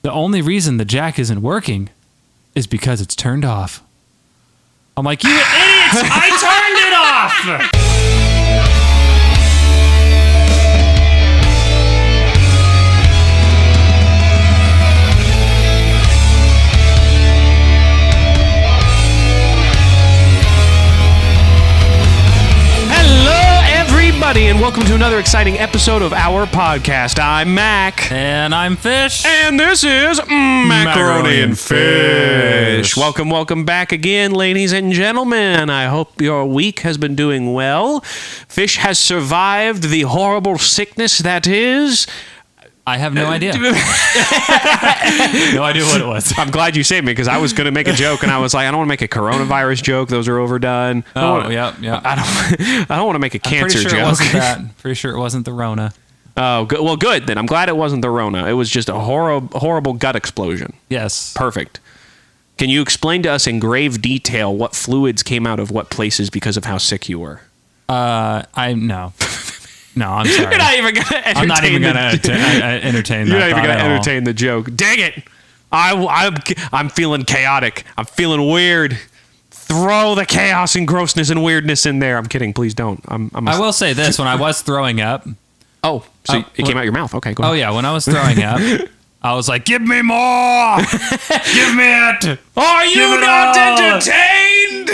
the only reason the jack isn't working is because it's turned off. I'm like, you idiots! I turned it off! And welcome to another exciting episode of our podcast. I'm Mac. And I'm Fish. And this is Macaroni and Fish. Welcome back again, ladies and gentlemen. I hope your week has been doing well. Fish has survived the horrible sickness that is... I have no idea. No idea what it was. I'm glad you saved me because I was going to make a joke and I was like, I don't want to make a coronavirus joke. Those are overdone. Yeah. I don't want to make a cancer joke. It wasn't that. Pretty sure it wasn't the Rona. Oh, good. Well, good then. I'm glad it wasn't the Rona. It was just a horrible gut explosion. Yes. Perfect. Can you explain to us in grave detail what fluids came out of what places because of how sick you were? No, I'm sorry. You're not even going to entertain I'm not even going to entertain that. You're not even going to entertain the joke. Dang it. I'm feeling chaotic. I'm feeling weird. Throw the chaos and grossness and weirdness in there. I'm kidding. Please don't. I will say this. When I was throwing up. Oh, so it came out your mouth. Okay, go ahead. Oh, yeah. When I was throwing up, I was like, give me more. Give me it. Are you not entertained?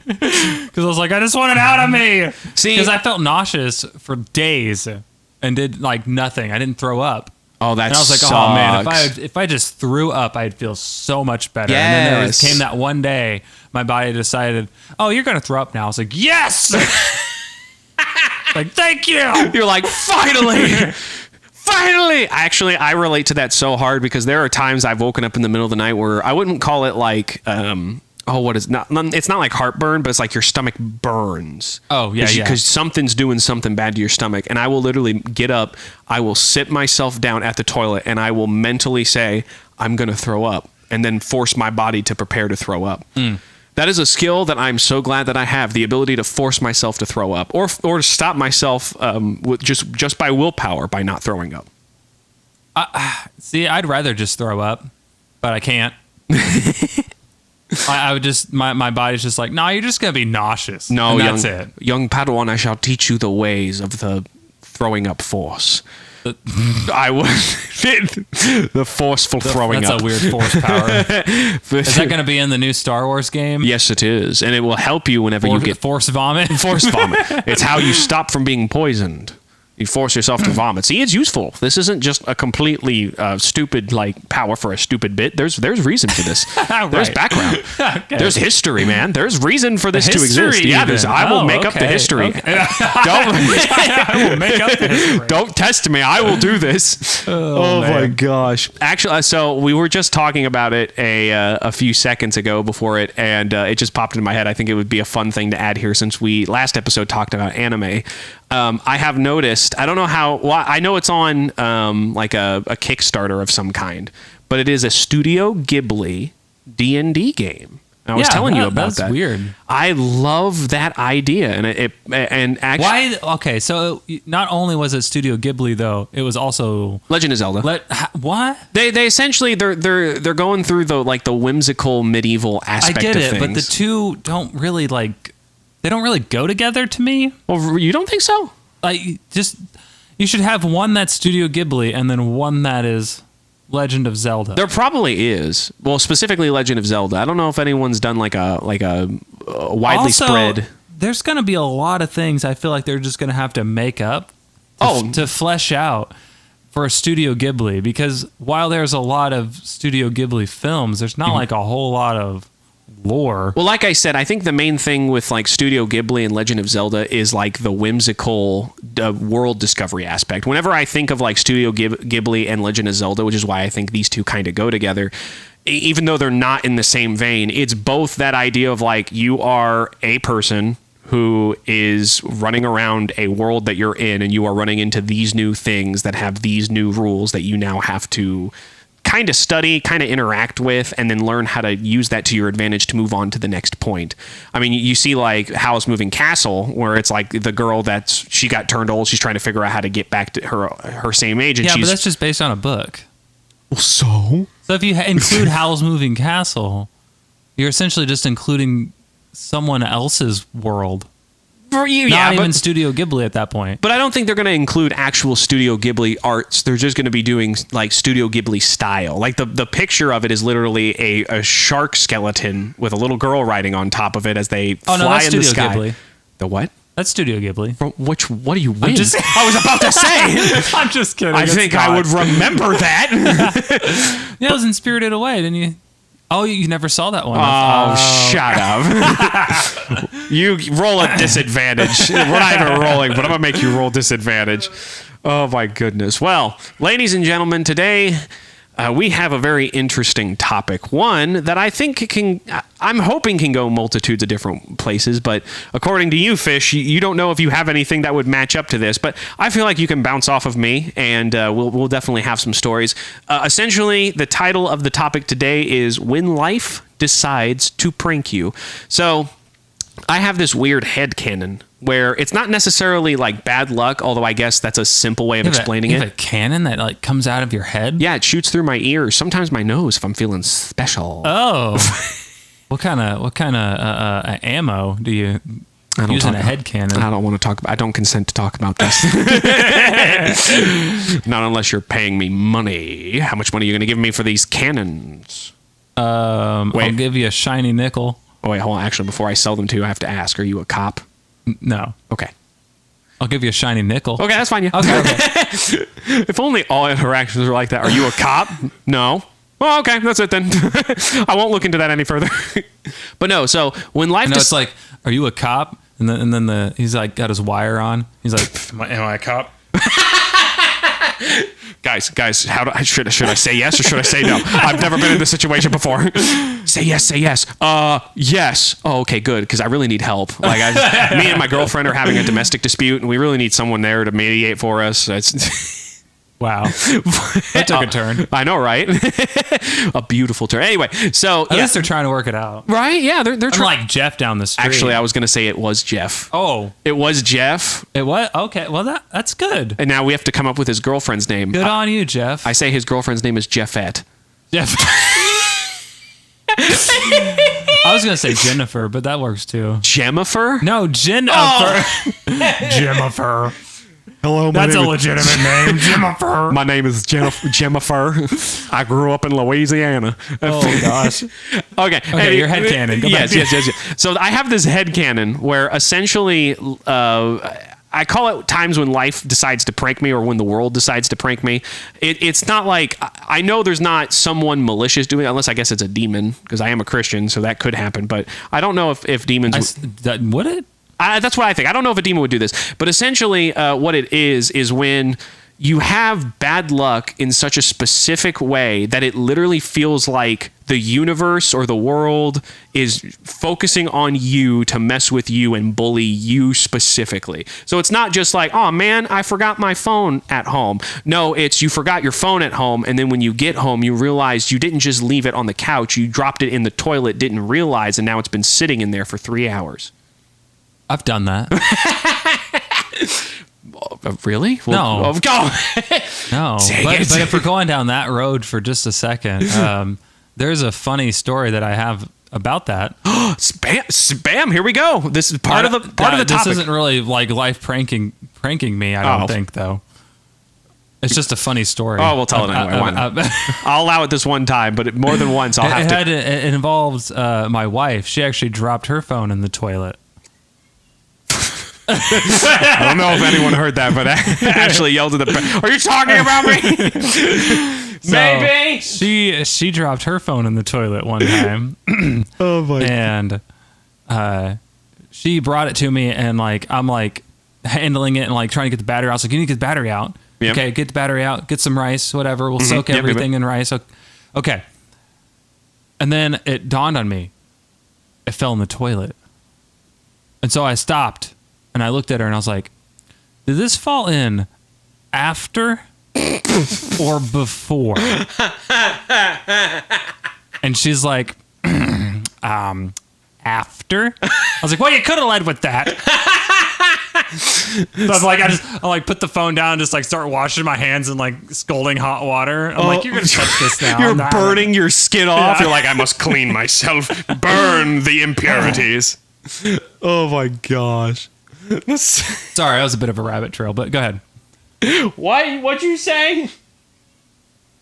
Because I was like, I just want it out of me. See, because I felt nauseous for days and did like nothing. I didn't throw up. Oh, that sucks. And I was like, oh man, if I just threw up, I'd feel so much better. Yes. And then came that one day, my body decided, oh, you're gonna throw up now. I was like, yes. Like, thank you. You're like, finally. Finally! Actually, I relate to that so hard because there are times I've woken up in the middle of the night where I wouldn't call it like, it's not like heartburn, but it's like your stomach burns. Oh, yeah. Because something's doing something bad to your stomach. And I will literally get up, I will sit myself down at the toilet, and I will mentally say, I'm going to throw up, and then force my body to prepare to throw up. That is a skill that I'm so glad that I have, the ability to force myself to throw up or to stop myself with just by willpower by not throwing up. See, I'd rather just throw up, but I can't. I would just, my body's just like, no, you're just going to be nauseous. No, that's it. Young Padawan, I shall teach you the ways of the throwing up force. I was the forceful throwing up. That's a weird force power. Is that going to be in the new Star Wars game? Yes, it is, and it will help you whenever you get force vomit. Force vomit. It's how you stop from being poisoned. You force yourself to vomit. See, it's useful. This isn't just a completely stupid like power for a stupid bit. There's reason for this. There's background. Okay. There's history, man. There's reason for this to exist. Yeah, I will make up the history. Okay. I will make up the history. Don't test me. I will do this. Oh my gosh. Actually, so we were just talking about it a few seconds ago before it, and it just popped into my head. I think it would be a fun thing to add here since we last episode talked about anime. I have noticed, I don't know how, well, I know it's on like a Kickstarter of some kind, but it is a Studio Ghibli D&D game. I was telling you about that. That's weird. I love that idea, and actually, why? Okay, so not only was it Studio Ghibli though, it was also Legend of Zelda. What? They essentially they're going through the whimsical medieval aspect of things. I get it, but the two don't really they don't really go together to me. Well, you don't think so? Like, you should have one that's Studio Ghibli and then one that is Legend of Zelda. There probably is. Well, specifically Legend of Zelda. I don't know if anyone's done like a widely spread. There's going to be a lot of things I feel like they're just going to have to make up to flesh out for a Studio Ghibli, because while there's a lot of Studio Ghibli films, there's not like a whole lot of lore. Well, like I said, I think the main thing with like Studio Ghibli and Legend of Zelda is like the whimsical world discovery aspect. Whenever I think of like Studio Ghibli and Legend of Zelda, which is why I think these two kind of go together, even though they're not in the same vein, it's both that idea of like you are a person who is running around a world that you're in, and you are running into these new things that have these new rules that you now have to kind of study, kind of interact with, and then learn how to use that to your advantage to move on to the next point. I mean, you see like Howl's Moving Castle, where it's like the girl she got turned old. She's trying to figure out how to get back to her same age. And but that's just based on a book. Well, so if you include Howl's Moving Castle, you're essentially just including someone else's world. For you, Not even Studio Ghibli at that point. But I don't think they're going to include actual Studio Ghibli arts. They're just going to be doing like Studio Ghibli style. Like the picture of it is literally a shark skeleton with a little girl riding on top of it as they fly in the sky. Ghibli. The what? That's Studio Ghibli. What do you win? I was about to say. I'm just kidding. I think I would remember that. Yeah, it was in Spirited Away, didn't you? Oh, you never saw that one. Oh, shut up. You roll a disadvantage. We're not even rolling, but I'm going to make you roll disadvantage. Oh, my goodness. Well, ladies and gentlemen, today we have a very interesting topic. One that I think I'm hoping can go multitudes of different places, but according to you, Fish, you don't know if you have anything that would match up to this, but I feel like you can bounce off of me, and we'll definitely have some stories. Essentially, the title of the topic today is When Life Decides to Prank You. So I have this weird headcanon where it's not necessarily like bad luck, although I guess that's a simple way of explaining it. You have a cannon that like comes out of your head? Yeah, it shoots through my ears, sometimes my nose if I'm feeling special. Oh. What kind of ammo do you use in a head cannon? I don't want to talk about. I don't consent to talk about this. Not unless you're paying me money. How much money are you going to give me for these cannons? I'll give you a shiny nickel. Oh wait, hold on. Actually, before I sell them to you, I have to ask: are you a cop? No. Okay. I'll give you a shiny nickel. Okay, that's fine. Yeah. Okay. If only all interactions were like that. Are you a cop? No. Well, okay, that's it then. I won't look into that any further. But no, so when life... No, it's like, are you a cop? And then he's like got his wire on. He's like, am I a cop? Guys, should I say yes or should I say no? I've never been in this situation before. Say yes. Yes. Oh, okay, good, because I really need help. Like, me and my girlfriend are having a domestic dispute, and we really need someone there to mediate for us. Wow. That took a turn. I know, right? A beautiful turn. Anyway, so... At least they're trying to work it out. Right? Yeah, they're trying... like Jeff down the street. Actually, I was going to say it was Jeff. Oh. It was Jeff. It was? Okay, well, that's good. And now we have to come up with his girlfriend's name. Good on you, Jeff. I say his girlfriend's name is Jeffette. Jeff. I was going to say Jennifer, but that works too. Jemmifer? No, Jennifer. Oh. Jennifer. Hello, that's a legitimate name, Jennifer. My name is Jemmifer. I grew up in Louisiana. Oh gosh. Okay. Hey, your headcanon. Yes. So I have this headcanon where essentially I call it times when life decides to prank me or when the world decides to prank me. It's not like, I know there's not someone malicious doing it, unless I guess it's a demon, because I am a Christian, so that could happen. But I don't know if demons... Would it? That's what I think. I don't know if a demon would do this, but essentially what it is when you have bad luck in such a specific way that it literally feels like the universe or the world is focusing on you to mess with you and bully you specifically. So it's not just like, oh man, I forgot my phone at home. No, it's you forgot your phone at home, and then when you get home, you realize you didn't just leave it on the couch. You dropped it in the toilet, didn't realize, and now it's been sitting in there for 3 hours. I've done that. Really? Well, no. Go. No. But if we're going down that road for just a second, there's a funny story that I have about that. Spam. Here we go. This is part of the topic. This isn't really like life pranking me. I don't think though. It's just a funny story. Oh, we'll tell it anyway. Why not? I'll allow it this one time, but more than once I'll have to. It involves my wife. She actually dropped her phone in the toilet. I don't know if anyone heard that, but I actually yelled at are you talking about me? Maybe. She dropped her phone in the toilet one time. Oh my! And she brought it to me, and like I'm like handling it and like trying to get the battery out. I was like, you need to get the battery out. Yep. Okay, get the battery out. Get some rice, whatever. We'll soak everything in rice. Okay. And then it dawned on me. It fell in the toilet. And so I stopped. And I looked at her and I was like, did this fall in after or before? And she's like, after. I was like, well, you could have led with that. So I'm like, I like put the phone down, and just like start washing my hands in like scalding hot water. I'm like, you're gonna touch this now. You're burning your skin off. You're like, I must clean myself. Burn the impurities. Oh my gosh. Sorry, that was a bit of a rabbit trail, but go ahead. Why? What'd you say?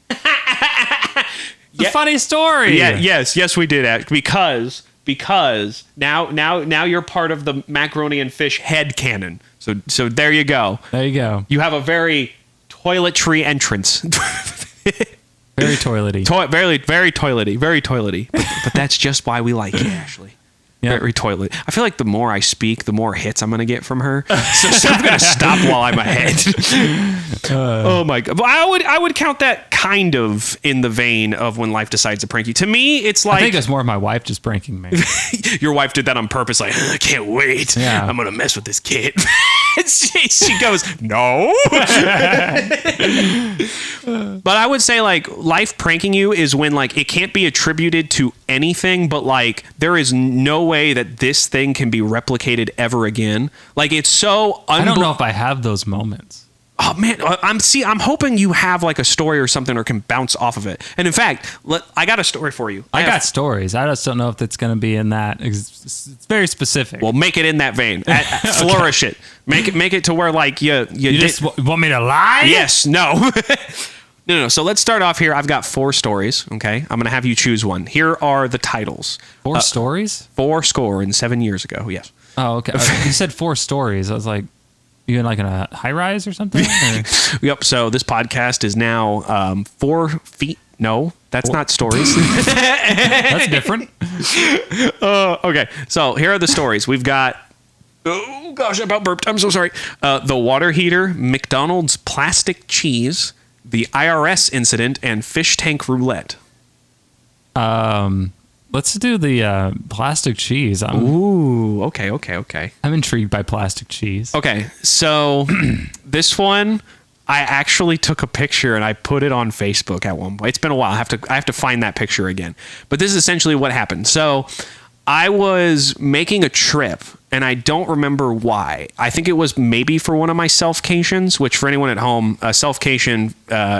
The funny story. Yeah. Yes, we did act because now you're part of the macaroni and fish head canon. So there you go. There you go. You have a very toiletry entrance. Very toilety. Very toilety. But that's just why we like it, Ashley. Yep. Very toilet. I feel like the more I speak, the more hits I'm going to get from her. So I'm going to stop while I'm ahead. Oh my God. Well, I would count that kind of in the vein of when life decides to prank you. To me, it's like... I think it's more of my wife just pranking me. Your wife did that on purpose. Like, I can't wait. Yeah. I'm going to mess with this kid. she goes, no. But I would say like life pranking you is when like it can't be attributed to anything, but like there is no way that this thing can be replicated ever again. Like it's so I don't know if I have those moments. Oh man, I'm hoping you have like a story or something or can bounce off of it. And in fact, I got a story for you. I got stories. I just don't know if it's going to be in that. It's very specific. Well, make it in that vein. Flourish it. Make it to where like you just want me to lie? Yes. No. No. So let's start off here. I've got 4 stories. Okay, I'm going to have you choose one. Here are the titles. 4 stories? 4 score and 7 years ago. Yes. Oh, okay. You said 4 stories. I was like, you in like in a high rise or something? Or? Yep. So this podcast is now 4 feet. No, that's not stories. That's different. Okay. So here are the stories. We've got. Oh gosh, I about burped. I'm so sorry. The water heater, McDonald's plastic cheese, the IRS incident, and fish tank roulette. Let's do the plastic cheese. Ooh, okay. I'm intrigued by plastic cheese. Okay, so this one, I actually took a picture and I put it on Facebook at one point. It's been a while. I have to find that picture again. But this is essentially what happened. So I was making a trip and I don't remember why. I think it was maybe for one of my self-cations, which for anyone at home, a self-cation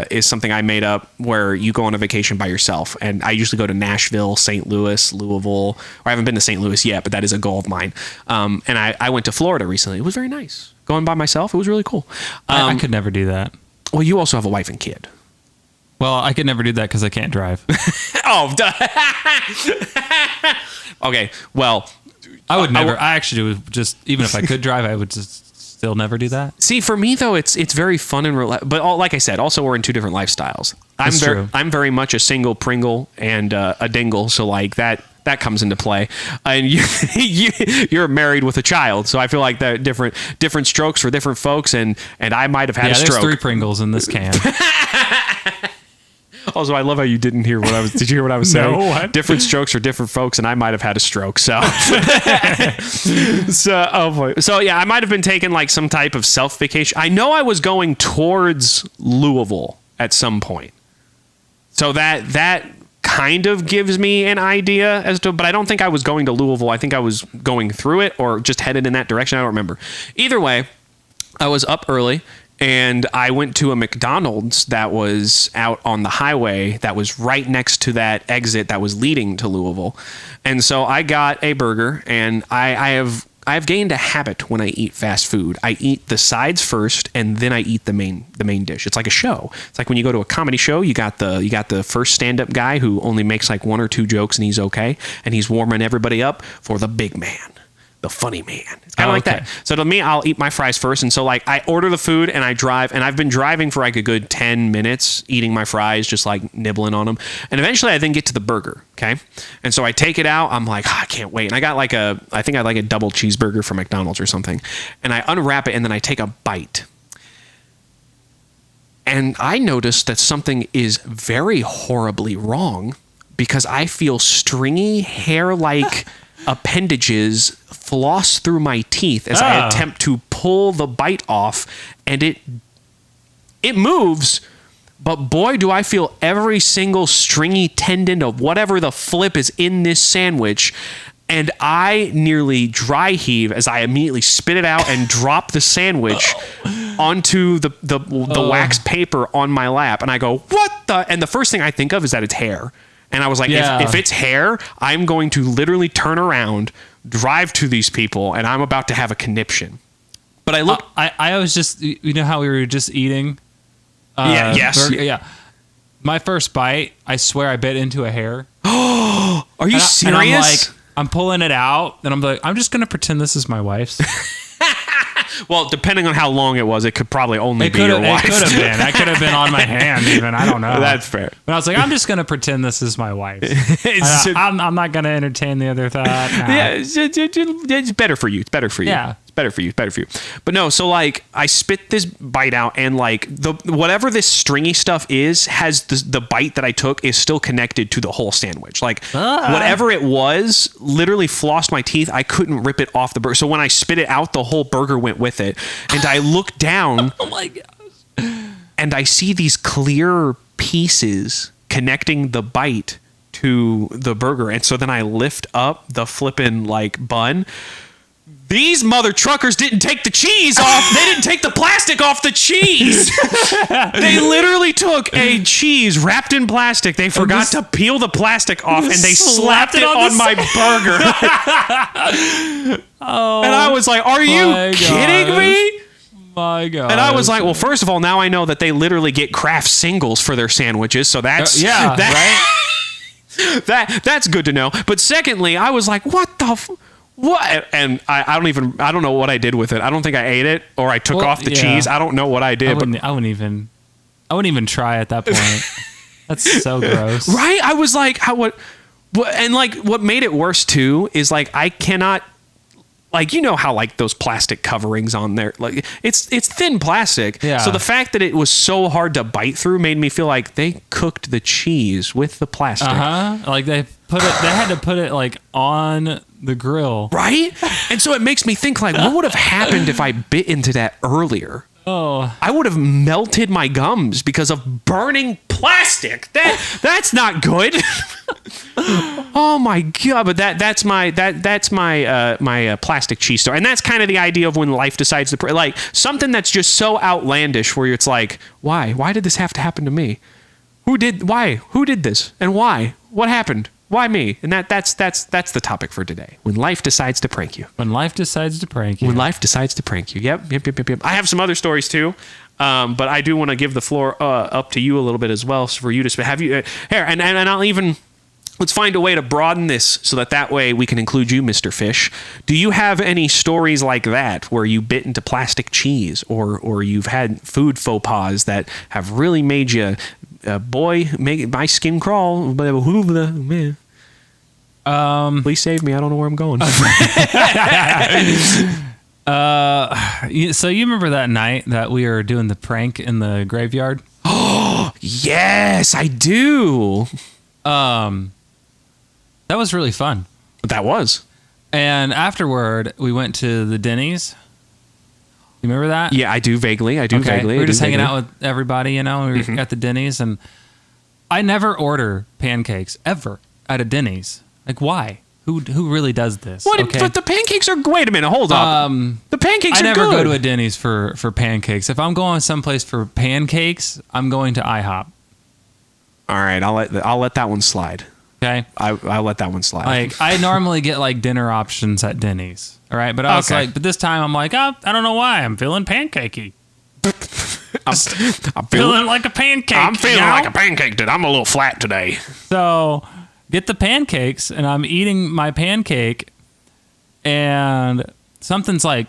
is something I made up where you go on a vacation by yourself. And I usually go to Nashville, St. Louis, Louisville, or I haven't been to St. Louis yet, but that is a goal of mine. And I went to Florida recently. It was very nice. Going by myself, it was really cool. I could never do that. Well, you also have a wife and kid. Well, I could never do that because I can't drive. Oh, okay. Well, I would never. I actually would just, even if I could drive, I would just still never do that. See, for me though, it's very fun and but like I said, also we're in 2 different lifestyles. I'm very much a single Pringle and a dingle, so like that comes into play. And you're married with a child, so I feel like that different strokes for different folks, and I might have had a stroke. There's 3 Pringles in this can. Also, I love how you didn't hear what I was. Did you hear what I was saying? No, what? Different strokes for different folks, and I might have had a stroke. So, oh boy. So yeah, I might have been taking like some type of self vacation. I know I was going towards Louisville at some point. So that kind of gives me an idea as to, but I don't think I was going to Louisville. I think I was going through it or just headed in that direction. I don't remember. Either way, I was up early. And I went to a McDonald's that was out on the highway that was right next to that exit that was leading to Louisville. And so I got a burger, and I've gained a habit when I eat fast food. I eat the sides first, and then I eat the main dish. It's like a show. It's like when you go to a comedy show, you got the first stand-up guy who only makes like 1 or 2 jokes and he's okay, and he's warming everybody up for the big man. The funny man. It's kind of like that. So to me, I'll eat my fries first. And so like I order the food and I drive, and I've been driving for like a good 10 minutes eating my fries, just like nibbling on them. And eventually I then get to the burger. Okay. And so I take it out. I'm like, I can't wait. And I got I think I like a double cheeseburger from McDonald's or something. And I unwrap it and then I take a bite. And I noticed that something is very horribly wrong because I feel stringy hair-like appendages floss through my teeth as I attempt to pull the bite off, and it moves, but boy, do I feel every single stringy tendon of whatever the flip is in this sandwich. and I nearly dry heave as I immediately spit it out and drop the sandwich onto the wax paper on my lap. And I go, what the? And the first thing I think of is that it's hair. And I was like, if it's hair, I'm going to literally turn around, drive to these people, and I'm about to have a conniption. But I look. I was just, you know how we were just eating? Burger? Yeah. My first bite, I swear I bit into a hair. Are you serious? And I'm like, I'm pulling it out, and I'm like, I'm just going to pretend this is my wife's. Well, depending on how long it was, it could probably only be your wife. It could have been. I could have been on my hand even. I don't know. That's fair. But I was like, I'm just going to pretend this is my wife. I'm not going to entertain the other thought. Nah. Yeah, it's better for you. It's better for you. Yeah. It's better for you. It's better for you. But no, so like I spit this bite out, and like whatever this stringy stuff is has the bite that I took is still connected to the whole sandwich. Like whatever it was literally flossed my teeth. I couldn't rip it off the burger. So when I spit it out, the whole burger went with it. And I look down. Oh my gosh. And I see these clear pieces connecting the bite to the burger. And so then I lift up the flippin' like bun. These mother truckers didn't take the cheese off. They didn't take the plastic off the cheese. They literally took a cheese wrapped in plastic. They forgot to peel the plastic off, and they slapped it on my burger. And I was like, are you kidding me? My God. And I was like, well, first of all, now I know that they literally get Kraft singles for their sandwiches. So that's right. That's good to know. But secondly, I was like, what the what? And I don't know what I did with it. I don't think I ate it or I took off the cheese. I don't know what I did. I wouldn't even try at that point. That's so gross. Right? I was like, and like what made it worse too is like I cannot, like, you know how like those plastic coverings on there, like it's thin plastic. Yeah. So the fact that it was so hard to bite through made me feel like they cooked the cheese with the plastic. Like they had to put it like on the grill. Right? And so it makes me think like, what would have happened if I bit into that earlier? Oh, I would have melted my gums because of burning plastic. That's not good. Oh my God! But that's my plastic cheese story, and that's kind of the idea of when life decides to like something that's just so outlandish, where it's like, why did this have to happen to me? Who did this, and why? What happened? Why me? And that's the topic for today. When life decides to prank you. When life decides to prank you. When life decides to prank you. Yep. I have some other stories too, but I do want to give the floor up to you a little bit as well, so for you to have you here, and I'll even. Let's find a way to broaden this so that way we can include you, Mr. Fish. Do you have any stories like that where you bit into plastic cheese or you've had food faux pas that have really made you, make my skin crawl? Please save me. I don't know where I'm going. So you remember that night that we were doing the prank in the graveyard? Oh, yes, I do. That was really fun. That was. And afterward, we went to the Denny's. You remember that? Yeah, I do vaguely. We were just hanging out with everybody, we were at the Denny's, and I never order pancakes ever at a Denny's. Like, why? Who really does this? What? Okay? But the pancakes are. Wait a minute. Hold up. The pancakes are good. I never go to a Denny's for pancakes. If I'm going someplace for pancakes, I'm going to IHOP. All right, I'll let that one slide. Okay, I'll let that one slide. Like I normally get like dinner options at Denny's. All right, but I was like, but this time I'm like, I don't know why I'm feeling pancakey. I'm feeling like a pancake. I'm feeling like a pancake, dude. I'm a little flat today. So get the pancakes, and I'm eating my pancake, and something's like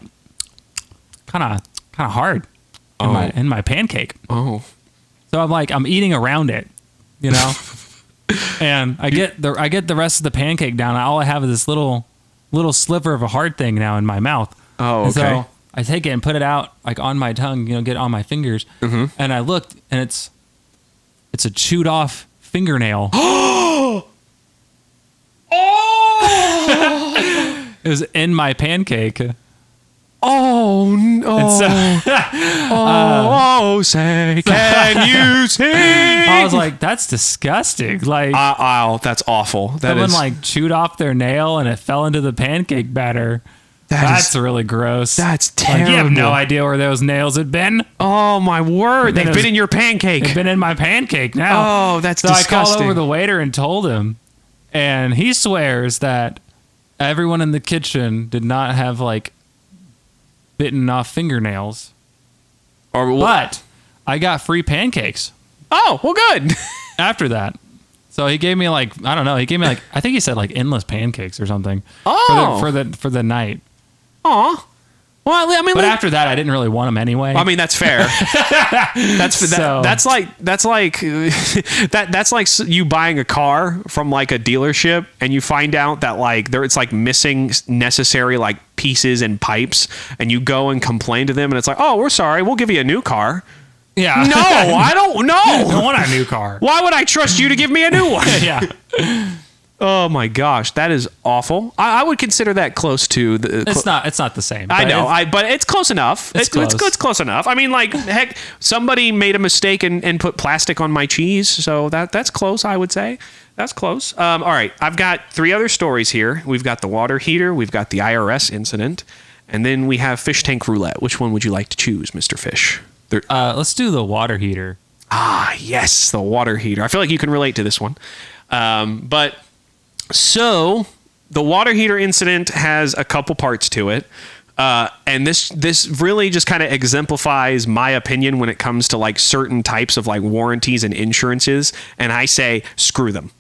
kind of hard in my pancake. Oh, so I'm eating around it, and I get the rest of the pancake down. All I have is this little sliver of a hard thing now in my mouth. Oh, okay. And so I take it and put it out like on my tongue, get it on my fingers. Mm-hmm. And I looked, and it's a chewed off fingernail. Oh! It was in my pancake. Oh no! Say, can you sing? I was like, that's disgusting. Like, that's awful. Someone like chewed off their nail and it fell into the pancake batter. That's really gross. That's terrible. Like, you have no idea where those nails had been. Oh my word! They've been in your pancake. They've been in my pancake now. Oh, that's so disgusting. I called over the waiter and told him, and he swears that everyone in the kitchen did not have like bitten off fingernails. But I got free pancakes. Oh, well, good. After that. So he gave me like, I don't know, I think he said like endless pancakes or something. Oh. For the night. Aw. Well, I mean, but after that, I didn't really want them anyway. I mean, that's fair. That's like you buying a car from like a dealership and you find out that like it's like missing necessary like pieces and pipes, and you go and complain to them, and it's like, oh, we're sorry, we'll give you a new car. Yeah. No, I don't know. I don't want a new car. Why would I trust you to give me a new one? Yeah. Oh my gosh, that is awful. I would consider that close to the. It's not the same. I know, but it's close enough. It's close enough. I mean, like, heck, somebody made a mistake and put plastic on my cheese, so that's close. I would say that's close. All right, I've got 3 other stories here. We've got the water heater, we've got the IRS incident, and then we have fish tank roulette. Which one would you like to choose, Mr. Fish? Let's do the water heater. Ah, yes, the water heater. I feel like you can relate to this one, but. So the water heater incident has a couple parts to it. And this really just kind of exemplifies my opinion when it comes to like certain types of like warranties and insurances. And I say, screw them.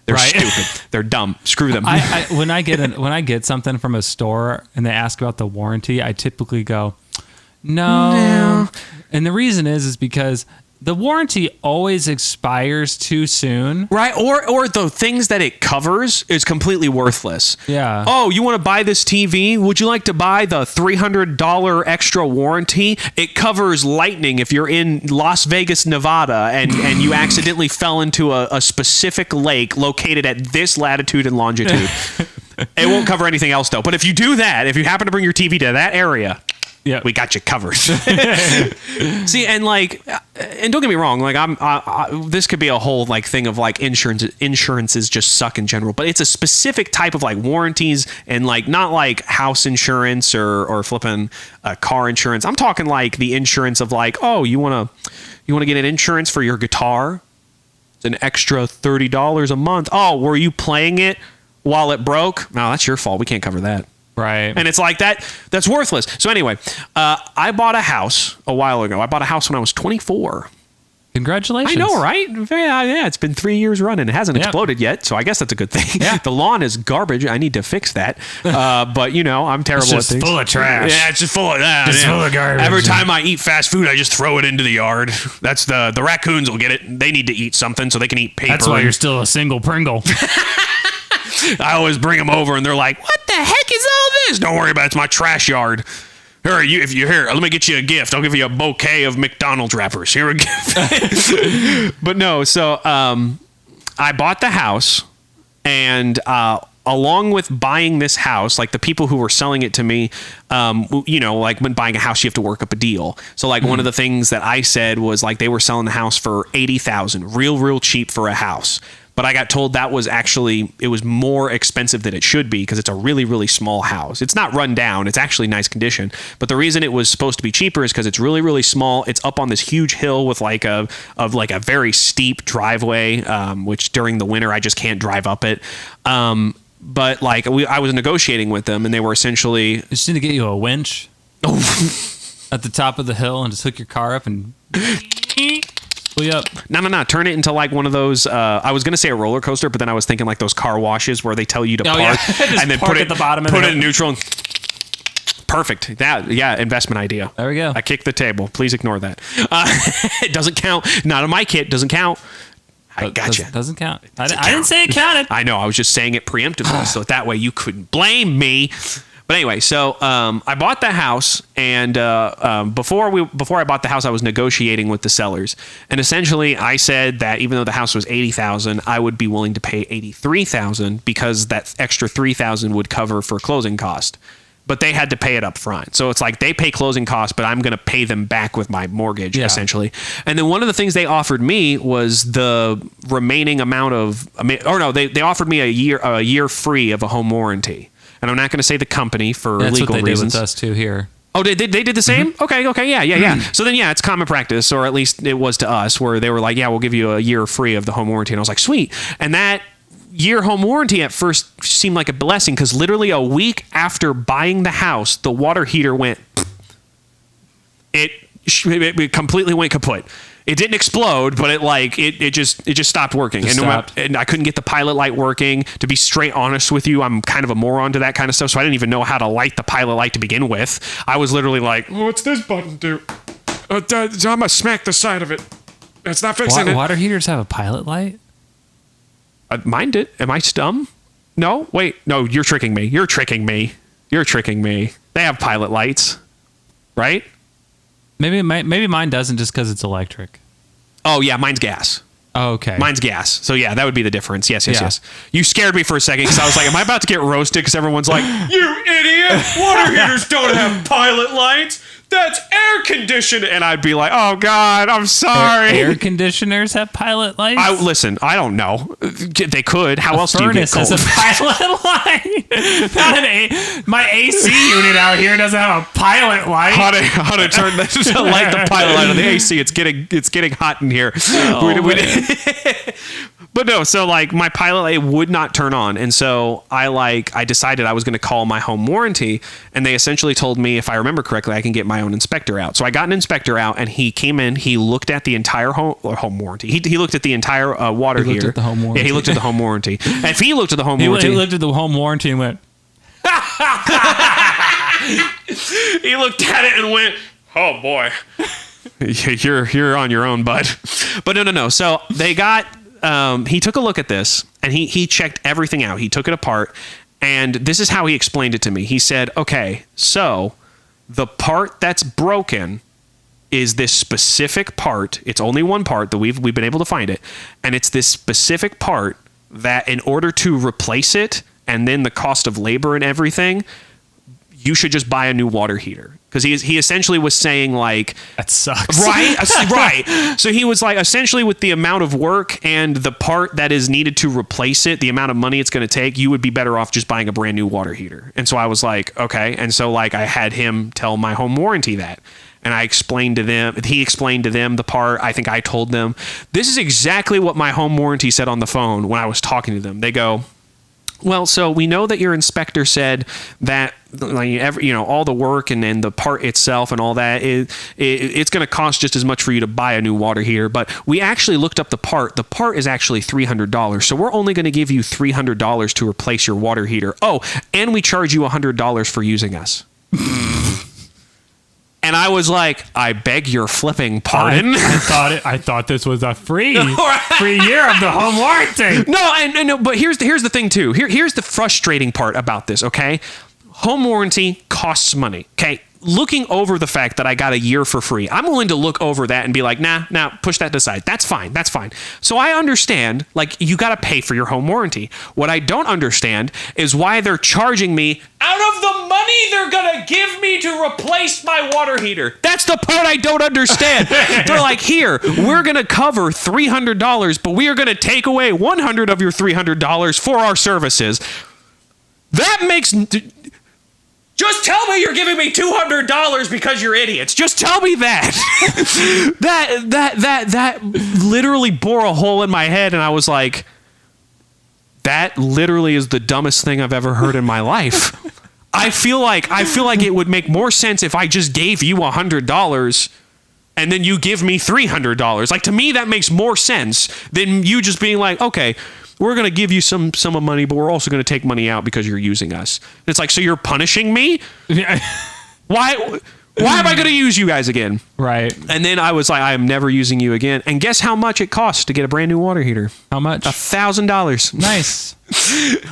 They're stupid. They're dumb. Screw them. When I get something from a store and they ask about the warranty, I typically go, no. And the reason is because the warranty always expires too soon. Right. Or the things that it covers is completely worthless. Yeah. Oh, you want to buy this TV? Would you like to buy the $300 extra warranty? It covers lightning if you're in Las Vegas, Nevada, and you accidentally fell into a specific lake located at this latitude and longitude. It won't cover anything else, though. But if you do that, if you happen to bring your TV to that area... Yeah, we got you covered. See, and don't get me wrong, like this could be a whole like thing of like insurances just suck in general, but it's a specific type of like warranties and like not like house insurance or flipping car insurance. I'm talking like the insurance of like, oh, you want to get an insurance for your guitar? It's an extra $30 a month. Oh, were you playing it while it broke? No, that's your fault. We can't cover that. Right. And it's like that's worthless. So anyway, I bought a house a while ago. I bought a house when I was 24. Congratulations. I know, right? Yeah, it's been 3 years running. It hasn't exploded yet, so I guess that's a good thing. Yeah. The lawn is garbage. I need to fix that. But, I'm terrible at things. It's just full of trash. Yeah, it's just full of that. It's full of garbage. Every time I eat fast food, I just throw it into the yard. That's the raccoons will get it. They need to eat something so they can eat paper. That's why you're still a single Pringle. I always bring them over, and they're like, "What the heck is all this?" Don't worry about it. It's my trash yard. Here, if you're here, let me get you a gift. I'll give you a bouquet of McDonald's wrappers. Here a gift. But no, so I bought the house, and along with buying this house, like the people who were selling it to me, like when buying a house, you have to work up a deal. So like one of the things that I said was like they were selling the house for $80,000, real cheap for a house. But I got told that was actually, it was more expensive than it should be because it's a really small house. It's not run down. It's actually nice condition. But the reason it was supposed to be cheaper is because it's really small. It's up on this huge hill with like a very steep driveway, which during the winter I just can't drive up it. But like I was negotiating with them, and they were essentially... You just need to get you a winch at the top of the hill and just hook your car up and... Up. No. Turn it into like one of those. I was gonna say a roller coaster, but then I was thinking like those car washes where they tell you to park and then put it at the bottom. Put it in neutral. And perfect. Investment idea. There we go. I kicked the table. Please ignore that. It doesn't count. Not on my kit. Doesn't count. I gotcha. Doesn't count. I didn't say it counted. I know. I was just saying it preemptively, so that way you couldn't blame me. But anyway, so I bought the house, and before I bought the house, I was negotiating with the sellers, and essentially I said that even though the house was $80,000, I would be willing to pay $83,000 because that extra $3,000 would cover for closing cost. but they had to pay it up front. So it's like they pay closing costs, but I'm going to pay them back with my mortgage, essentially. And then one of the things they offered me was the remaining amount of, they offered me a year free of a home warranty. And I'm not going to say the company for That's legal what they reasons. did with us too here. Oh, they did the same? Mm-hmm. Okay, yeah. So then, it's common practice, or at least it was to us, where they were like, yeah, we'll give you a year free of the home warranty. And I was like, sweet. And that year home warranty at first seemed like a blessing, because literally a week after buying the house, the water heater went, it completely went kaput. It didn't explode, but it just stopped working. And I couldn't get the pilot light working. To be straight honest with you, I'm kind of a moron to that kind of stuff, so I didn't even know how to light the pilot light to begin with. I was literally like, what's this button do? I'm gonna smack the side of it. It's not fixing it. Water heaters have a pilot light? Mine did. Am I dumb? No? Wait. No, you're tricking me. You're tricking me. They have pilot lights, right? Maybe mine doesn't, just because it's electric. Oh, yeah, mine's gas. Oh, okay. Mine's gas. So, yeah, that would be the difference. Yes. You scared me for a second, because I was like, am I about to get roasted? Because everyone's like, you idiot! Water heaters don't have pilot lights! That's air conditioned! And I'd be like, oh, God, I'm sorry. Air conditioners have pilot lights? Listen, I don't know. They could. How else do you get cold? Furnace has a pilot light. My AC unit out here doesn't have a pilot light. How to turn to light the pilot light on the AC? It's getting hot in here. But no, so like my pilot light would not turn on, and so I decided I was going to call my home warranty, and they essentially told me, if I remember correctly, I can get my own inspector out. So I got an inspector out, and he came in. He looked at the entire home warranty. He looked at the entire water heater. He looked at the home warranty. Yeah, he looked at the home warranty. And if he looked at the home warranty, he looked at the home warranty and went. He looked at it and went, "Oh boy, you're on your own, bud." But no. So they got. He took a look at this, and he checked everything out. He took it apart, and this is how he explained it to me. He said, okay, so the part that's broken is this specific part. It's only one part that we've been able to find it, and it's this specific part that in order to replace it, and then the cost of labor and everything, you should just buy a new water heater. Because he essentially was saying, like, that sucks. Right. So he was like, essentially, with the amount of work and the part that is needed to replace it, the amount of money it's going to take, you would be better off just buying a brand new water heater. And so I was like, okay. And so like I had him tell my home warranty that. And I explained to them, he explained to them the part. I think I told them, this is exactly what my home warranty said on the phone when I was talking to them. They go, well, so we know that your inspector said that, like, all the work and then the part itself and all that, it's going to cost just as much for you to buy a new water heater. But we actually looked up the part. The part is actually $300. So we're only going to give you $300 to replace your water heater. Oh, and we charge you $100 for using us. And I was like, I beg your flipping pardon. I thought this was a free year of the home warranty. No, but here's the thing too. Here's the frustrating part about this. Okay, home warranty costs money. Okay, looking over the fact that I got a year for free, I'm willing to look over that and be like, nah, push that aside. That's fine. So I understand, like, you got to pay for your home warranty. What I don't understand is why they're charging me out of the money they're going to give me to replace my water heater. That's the part I don't understand. They're like, here, we're going to cover $300, but we are going to take away $100 of your $300 for our services. That makes... Just tell me you're giving me $200 because you're idiots. Just tell me that. that literally bore a hole in my head, and I was like, that literally is the dumbest thing I've ever heard in my life. I feel like it would make more sense if I just gave you $100 and then you give me $300. Like, to me, that makes more sense than you just being like, okay, we're going to give you some of money, but we're also going to take money out because you're using us. And it's like, so you're punishing me? Why am I going to use you guys again? Right. And then I was like, I am never using you again. And guess how much it costs to get a brand new water heater? How much? $1,000. Nice.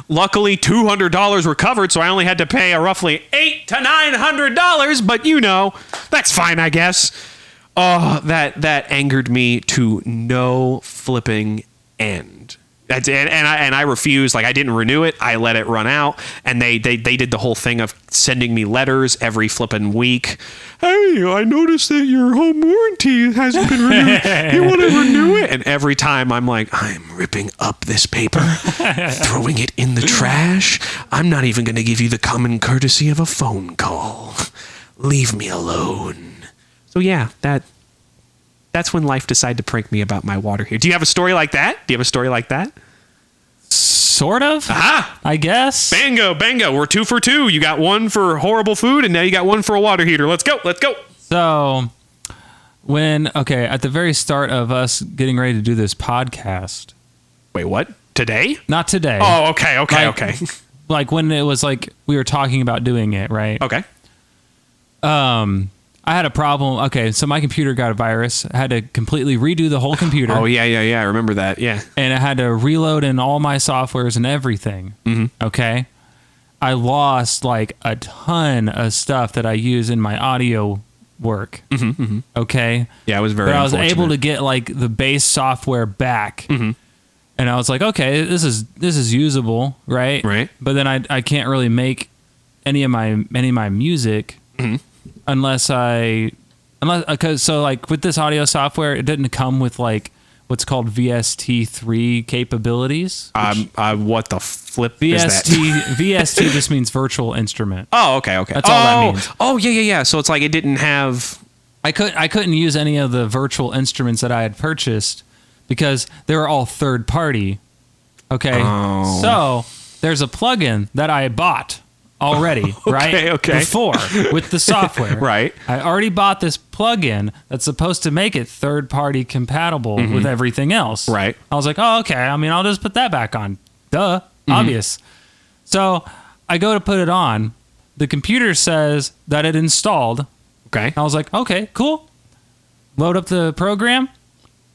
Luckily, $200 were covered, so I only had to pay a roughly $800 to $900. But that's fine, I guess. Oh, that angered me to no flipping end. And I refused. Like, I didn't renew it. I let it run out, and they did the whole thing of sending me letters every flipping week. Hey, I noticed that your home warranty hasn't been renewed. You want to renew it? And every time I'm like, I'm ripping up this paper, throwing it in the trash. I'm not even going to give you the common courtesy of a phone call. Leave me alone. So yeah, that's when life decided to prank me about my water heater. Do you have a story like that? Sort of. Aha! I guess. Bango. We're 2 for 2. You got one for horrible food, and now you got one for a water heater. Let's go. So, at the very start of us getting ready to do this podcast. Wait, what? Today? Not today. Oh, okay. Like when it was like we were talking about doing it, right? Okay. I had a problem. Okay, so my computer got a virus. I had to completely redo the whole computer. Oh, yeah. I remember that. Yeah. And I had to reload in all my softwares and everything. Mm-hmm. Okay. I lost like a ton of stuff that I use in my audio work. Mm-hmm. Okay. Yeah, it was very But I was unfortunate. able to get like the base software back. Mm-hmm. And I was like, okay, this is usable, right? Right. But then I can't really make any of my music. Mm-hmm. Unless because so like with this audio software, it didn't come with like what's called VST3 capabilities. What the flip is that? VST just means virtual instrument. Oh, okay. That's all that means. Oh, yeah. So it's like it didn't have. I couldn't use any of the virtual instruments that I had purchased because they were all third party. Okay. Oh. So there's a plugin that I bought already, right? Okay. Before with the software. Right. I already bought this plugin that's supposed to make it third-party compatible with everything else. Right. I was like, oh, okay. I mean, I'll just put that back on. Duh. Obvious. So I go to put it on. The computer says that it installed. Okay. I was like, okay, cool. Load up the program.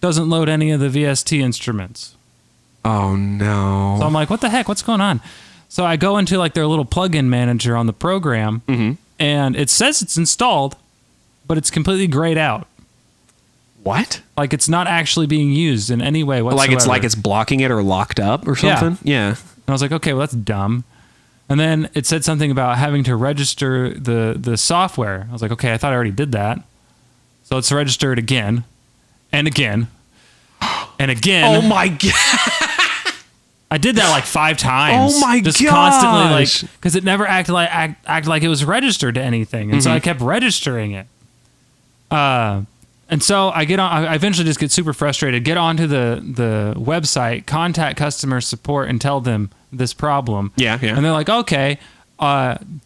Doesn't load any of the VST instruments. Oh, no. So I'm like, what the heck? What's going on? So I go into like their little plugin manager on the program, and it says it's installed, but it's completely grayed out. What? Like it's not actually being used in any way whatsoever. Like it's blocking it or locked up or something? Yeah. And I was like, okay, well that's dumb. And then it said something about having to register the software. I was like, okay, I thought I already did that. So let's register it again and again and again. Oh my God. I did that like 5 times. Oh my god! Just constantly, like, because it never acted like it was registered to anything, and so I kept registering it. And so I get on. I eventually just get super frustrated. Get onto the website, contact customer support, and tell them this problem. Yeah. And they're like, okay,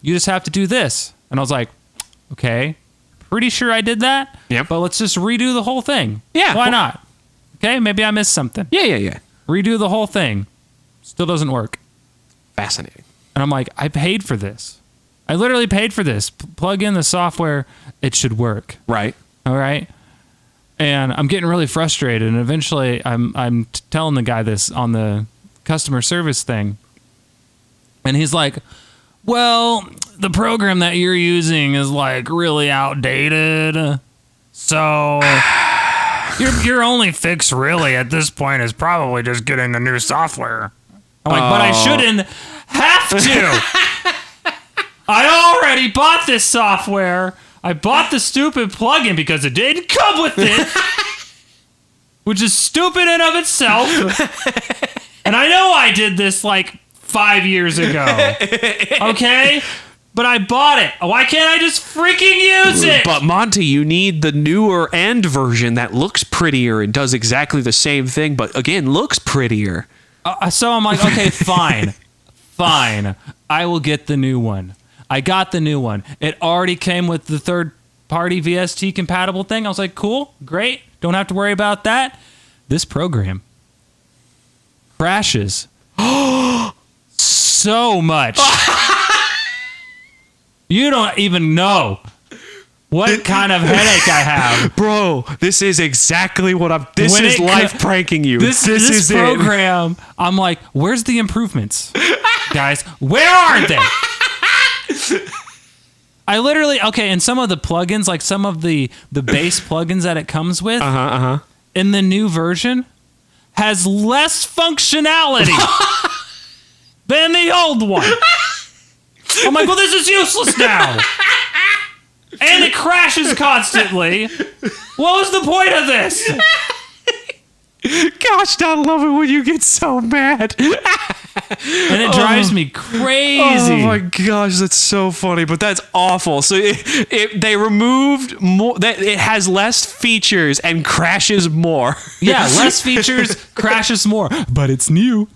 you just have to do this. And I was like, okay, pretty sure I did that. Yep. But let's just redo the whole thing. Yeah. Why not? Okay, maybe I missed something. Yeah. Redo the whole thing. Still doesn't work. Fascinating. And I'm like, I paid for this. I literally paid for this. Plug in the software. It should work. Right. All right. And I'm getting really frustrated. And eventually I'm telling the guy this on the customer service thing. And he's like, well, the program that you're using is like really outdated. So your only fix really at this point is probably just getting the new software. I'm like, but I shouldn't have to. I already bought this software. I bought the stupid plugin because it didn't come with it, which is stupid in of itself. And I know I did this like 5 years ago. Okay? But I bought it. Why can't I just freaking use it? But Monty, you need the newer end version that looks prettier and does exactly the same thing, but again, looks prettier. So I'm like, okay, fine. I will get the new one. I got the new one. It already came with the third-party VST compatible thing. I was like, cool, great. Don't have to worry about that. This program crashes so much. You don't even know what kind of headache I have. Bro, this is exactly what this is life pranking you. This is program, I'm like, where's the improvements? Guys, where are they? I literally, okay, and some of the plugins, like some of the base plugins that it comes with, in the new version, has less functionality than the old one. I'm like, well, this is useless now. And it crashes constantly. What was the point of this? Gosh, I love it when you get so mad. And it drives me crazy. Oh my gosh, that's so funny, but that's awful. So they removed more. That it has less features and crashes more. Yeah, less features, crashes more, but it's new.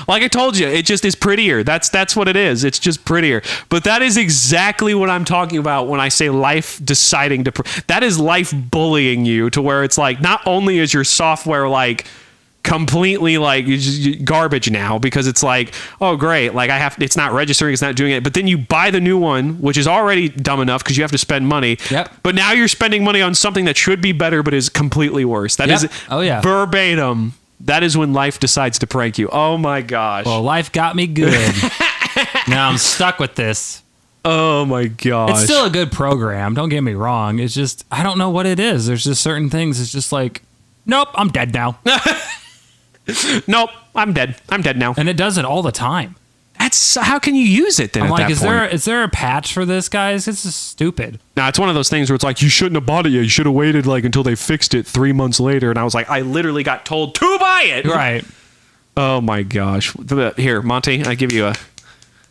Like I told you, it just is prettier. That's what it is. It's just prettier. But that is exactly what I'm talking about when I say life deciding to. That is life bullying you to where it's like not only is your software like completely like garbage now because it's like, oh great, like it's not registering, it's not doing it. But then you buy the new one, which is already dumb enough because you have to spend money. Yep. But now you're spending money on something that should be better but is completely worse. That is verbatim. That is when life decides to prank you. Oh my gosh. Well, life got me good. Now I'm stuck with this. Oh my gosh. It's still a good program. Don't get me wrong. It's just, I don't know what it is. There's just certain things. It's just like, nope, I'm dead now. Nope, I'm dead. I'm dead now. And it does it all the time. That's how can you use it then? I'm at like, that is there a patch for this, guys? It's just stupid. No, it's one of those things where it's like you shouldn't have bought it yet. You should have waited like until they fixed it 3 months later. And I was like, I literally got told to buy it. Right. Oh my gosh. Here, Monty, I give you a.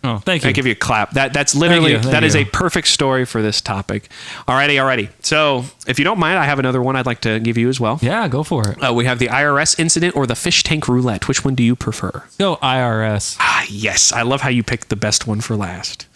Oh, thank you. I give you a clap. That's literally Thank is you. a perfect story for this topic. Alrighty. So if you don't mind, I have another one I'd like to give you as well. Yeah, go for it. We have the IRS incident or the fish tank roulette. Which one do you prefer? Go IRS. Ah, yes. I love how you picked the best one for last.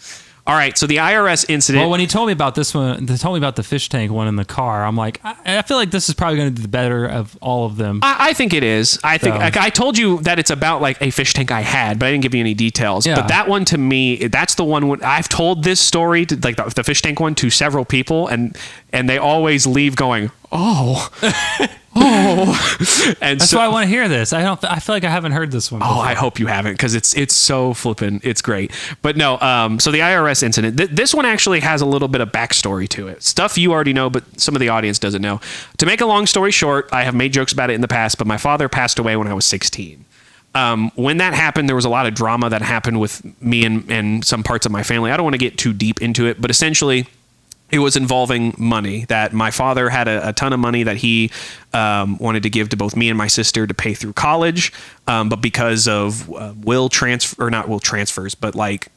All right. So the IRS incident. Well, when he told me about this one, they told me about the fish tank one in the car. I'm like, I feel like this is probably going to be the better of all of them. I think it is. I think I told you that it's about like a fish tank I had, but I didn't give you any details. Yeah. But that one to me, that's the one I've told this story to like the fish tank one to several people, and they always leave going, oh. And that's why I want to hear this. I feel like I haven't heard this one before. Oh, I hope you haven't because it's so flippin'. It's great. But no, so the IRS incident, this one actually has a little bit of backstory to it. Stuff you already know, but some of the audience doesn't know. To make a long story short, I have made jokes about it in the past, but my father passed away when I was 16. When that happened, there was a lot of drama that happened with me and some parts of my family. I don't want to get too deep into it, but essentially it was involving money. That my father had a ton of money that he wanted to give to both me and my sister to pay through college. But because of not will transfers, but like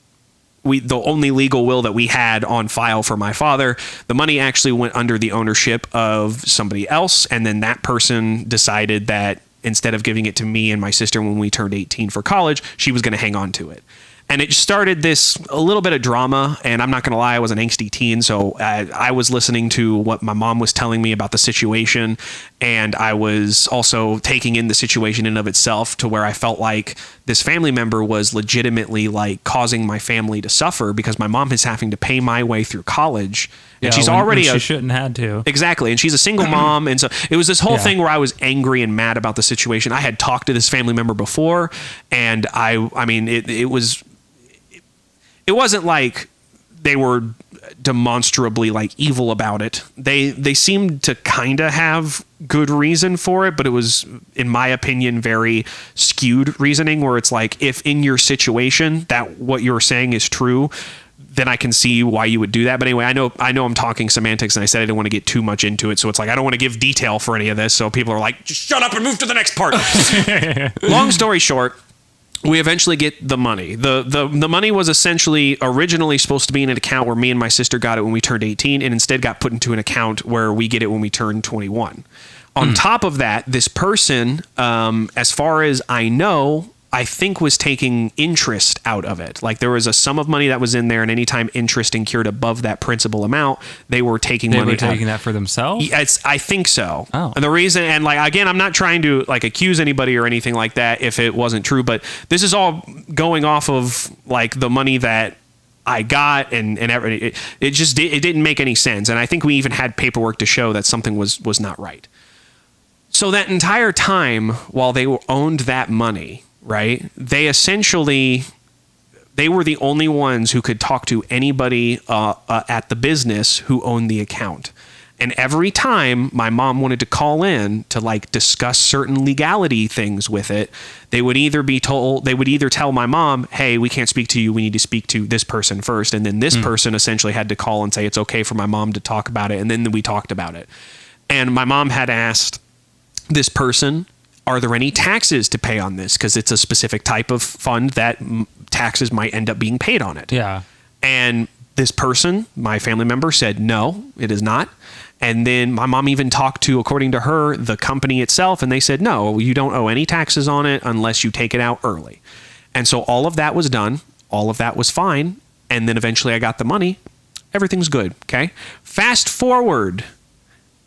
the only legal will that we had on file for my father, the money actually went under the ownership of somebody else. And then that person decided that instead of giving it to me and my sister when we turned 18 for college, she was going to hang on to it. And it started a little bit of drama, and I'm not going to lie, I was an angsty teen, so I was listening to what my mom was telling me about the situation, and I was also taking in the situation in and of itself to where I felt like this family member was legitimately like causing my family to suffer because my mom is having to pay my way through college, and she's already she shouldn't have to. Exactly, and she's a single mom, and so it was this whole thing where I was angry and mad about the situation. I had talked to this family member before, and I mean, it wasn't like they were demonstrably like evil about it. They seemed to kind of have good reason for it, but it was, in my opinion, very skewed reasoning where it's like, if in your situation that what you're saying is true, then I can see why you would do that. But anyway, I know I'm talking semantics, and I said I didn't want to get too much into it. So it's like, I don't want to give detail for any of this. So people are like, just shut up and move to the next part. Long story short, we eventually get the money. The money was essentially originally supposed to be in an account where me and my sister got it when we turned 18, and instead got put into an account where we get it when we turn 21. On top of that, this person, as far as I know, I think was taking interest out of it. Like there was a sum of money that was in there, and anytime interest incurred above that principal amount, they were taking money. They were taking that for themselves? I think so. Oh. And the reason, and like, again, I'm not trying to like accuse anybody or anything like that if it wasn't true, but this is all going off of like the money that I got and everything. It didn't make any sense. And I think we even had paperwork to show that something was not right. So that entire time while they owned that money, right, they were the only ones who could talk to anybody at the business who owned the account. And every time my mom wanted to call in to like discuss certain legality things with it, they would either tell my mom, hey, we can't speak to you. We need to speak to this person first. And then this person essentially had to call and say, it's okay for my mom to talk about it. And then we talked about it. And my mom had asked this person, are there any taxes to pay on this? Because it's a specific type of fund that taxes might end up being paid on it. Yeah. And this person, my family member, said, no, it is not. And then my mom even talked to, according to her, the company itself, and they said, no, you don't owe any taxes on it unless you take it out early. And so all of that was done. All of that was fine. And then eventually I got the money. Everything's good. Okay. Fast forward.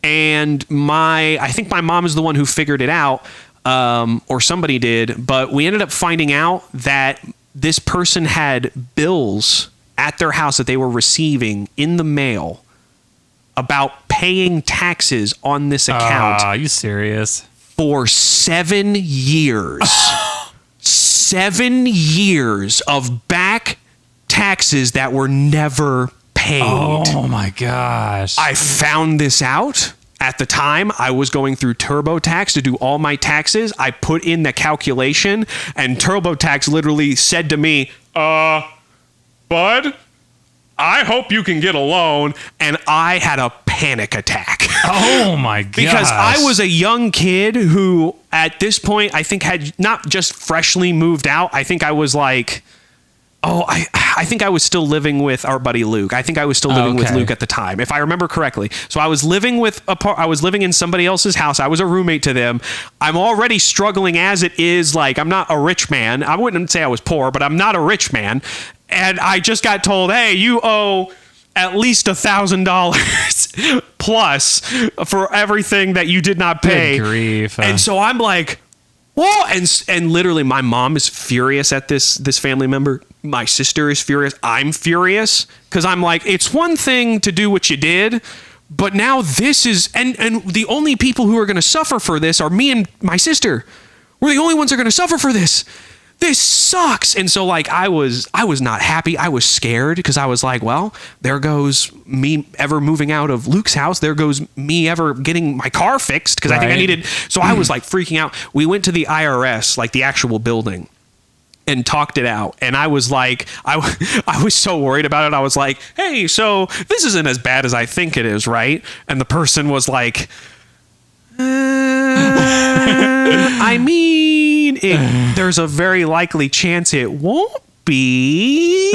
And I think my mom is the one who figured it out, or somebody did, but we ended up finding out that this person had bills at their house that they were receiving in the mail about paying taxes on this account. Are you serious? For 7 years. 7 years of back taxes that were never paid. Oh my gosh. I found this out. At the time, I was going through TurboTax to do all my taxes. I put in the calculation, and TurboTax literally said to me, bud, I hope you can get a loan. And I had a panic attack. Oh my gosh. Because I was a young kid who, at this point, I think had not just freshly moved out. I think I was like... I think I was still living with our buddy Luke. I think I was still living with Luke at the time, if I remember correctly. So I was living in somebody else's house. I was a roommate to them. I'm already struggling as it is. Like, I'm not a rich man. I wouldn't say I was poor, but I'm not a rich man. And I just got told, hey, you owe at least $1,000 plus for everything that you did not pay. Good grief. And so I'm like, whoa. And literally my mom is furious at this family member. My sister is furious. I'm furious because I'm like, it's one thing to do what you did, but now this is, and the only people who are going to suffer for this are me and my sister. We're the only ones who are going to suffer for this. This sucks. And so like, I was not happy. I was scared because I was like, well, there goes me ever moving out of Luke's house. There goes me ever getting my car fixed because I think I needed. So I was like freaking out. We went to the IRS, like the actual building, and talked it out. And I was like, I was so worried about it. I was like, hey, so this isn't as bad as I think it is, right? And the person was like, I mean, there's a very likely chance it won't be.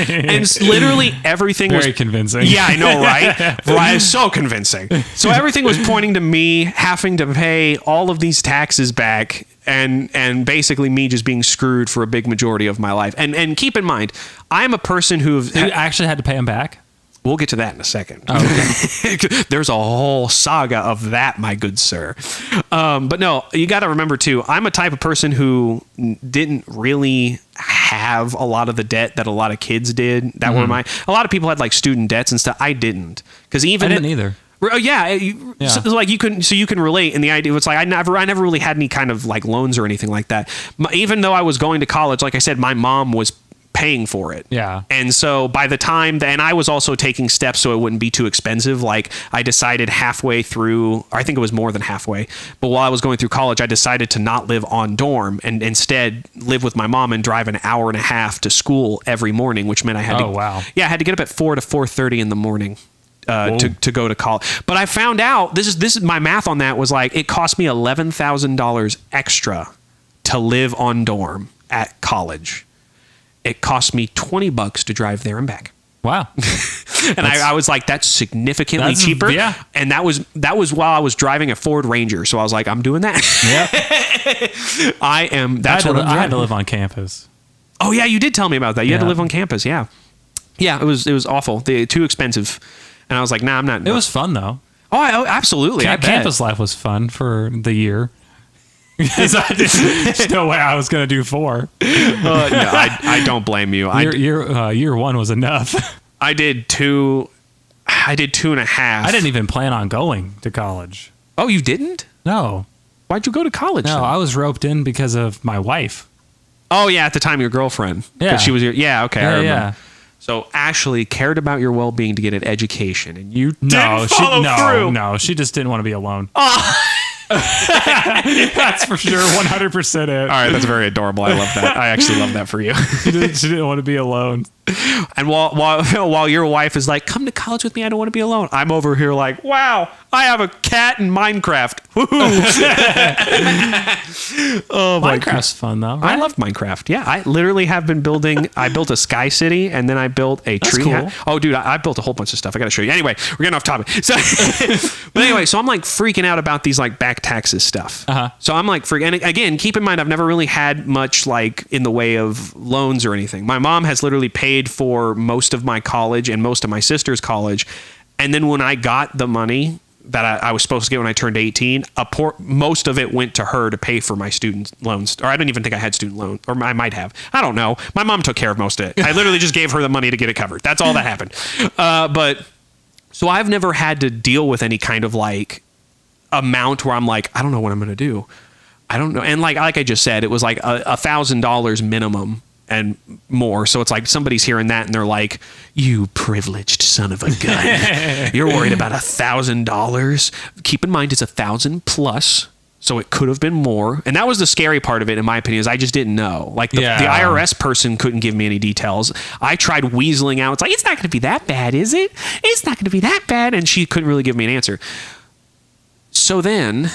And literally everything was very convincing. Yeah, I know, right? Right, so convincing. So everything was pointing to me having to pay all of these taxes back, and basically me just being screwed for a big majority of my life. And keep in mind, I'm a person who actually had to pay them back. We'll get to that in a second. Oh, okay. There's a whole saga of that, my good sir. But no, you got to remember too, I'm a type of person who didn't really have a lot of the debt that a lot of kids did. That were a lot of people had like student debts and stuff. I didn't. Because even I didn't either. Yeah, so, like you can relate, and the idea it's like I never really had any kind of like loans or anything like that. Even though I was going to college, like I said, my mom was paying for it. Yeah. And so by the time and I was also taking steps so it wouldn't be too expensive. Like I decided halfway through, I think it was more than halfway, but while I was going through college, I decided to not live on dorm and instead live with my mom and drive an hour and a half to school every morning, which meant I had I had to get up at 4 to 4:30 in the morning. To go to college. But I found out this is my math on that was like it cost me $11,000 extra to live on dorm at college. It cost me $20 to drive there and back. Wow. And I was like, that's significantly cheaper. Yeah. And that was while I was driving a Ford Ranger. So I was like, I'm doing that. Yep. I had to live on campus. Oh yeah, you did tell me about that. You had to live on campus. Yeah. Yeah, it was awful. Too expensive. And I was like, nah, I'm not. It was fun though. Oh, absolutely. Campus life was fun for the year. There's no way I was going to do 4. No, I don't blame you. Year 1 was enough. I did 2. I did 2.5. I didn't even plan on going to college. Oh, you didn't? No. Why'd you go to college? No, then? I was roped in because of my wife. Oh yeah, at the time your girlfriend. Yeah, she was your. Yeah, okay. I remember. Yeah. So Ashley cared about your well-being to get an education, and you didn't follow through. No, she just didn't want to be alone. That's for sure, 100% it. All right, that's very adorable. I love that. I actually love that for you. She didn't want to be alone. And while your wife is like, come to college with me, I don't want to be alone, I'm over here like, wow, I have a cat in Minecraft. Oh, Minecraft's fun though, right? I love Minecraft. Yeah, I literally have been building. I built a sky city, and then I built a tree. Cool. Oh, dude, I built a whole bunch of stuff. I got to show you. Anyway, we're getting off topic. So, but anyway, so I'm like freaking out about these like back taxes stuff. So I'm like freaking. And again, keep in mind, I've never really had much like in the way of loans or anything. My mom has literally paid for most of my college and most of my sister's college, and then when I got the money that I was supposed to get when I turned 18, most of it went to her to pay for my student loans. Or I don't even think I had student loans, or I might have. I don't know. My mom took care of most of it. I literally just gave her the money to get it covered. That's all that happened. But so I've never had to deal with any kind of like amount where I'm like, I don't know what I'm going to do. I don't know. And like I just said, it was like $1,000 minimum and more. So it's like somebody's hearing that and they're like, you privileged son of a gun. You're worried about $1,000. Keep in mind it's 1,000 plus. So it could have been more. And that was the scary part of it, in my opinion, is I just didn't know. Like the IRS person couldn't give me any details. I tried weaseling out. It's like, it's not going to be that bad, is it? It's not going to be that bad. And she couldn't really give me an answer. So then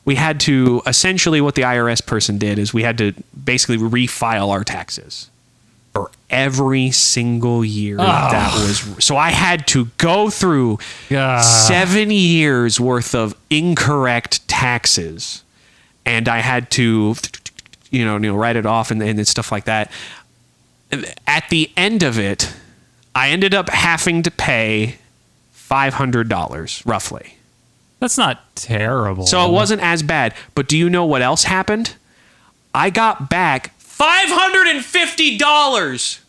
we had to, essentially what the IRS person did is we had to basically refile our taxes for every single year. That was, so I had to go through 7 years worth of incorrect taxes, and I had to, write it off and stuff like that. At the end of it, I ended up having to pay $500 roughly. That's not terrible. So it wasn't as bad. But do you know what else happened? I got back $550.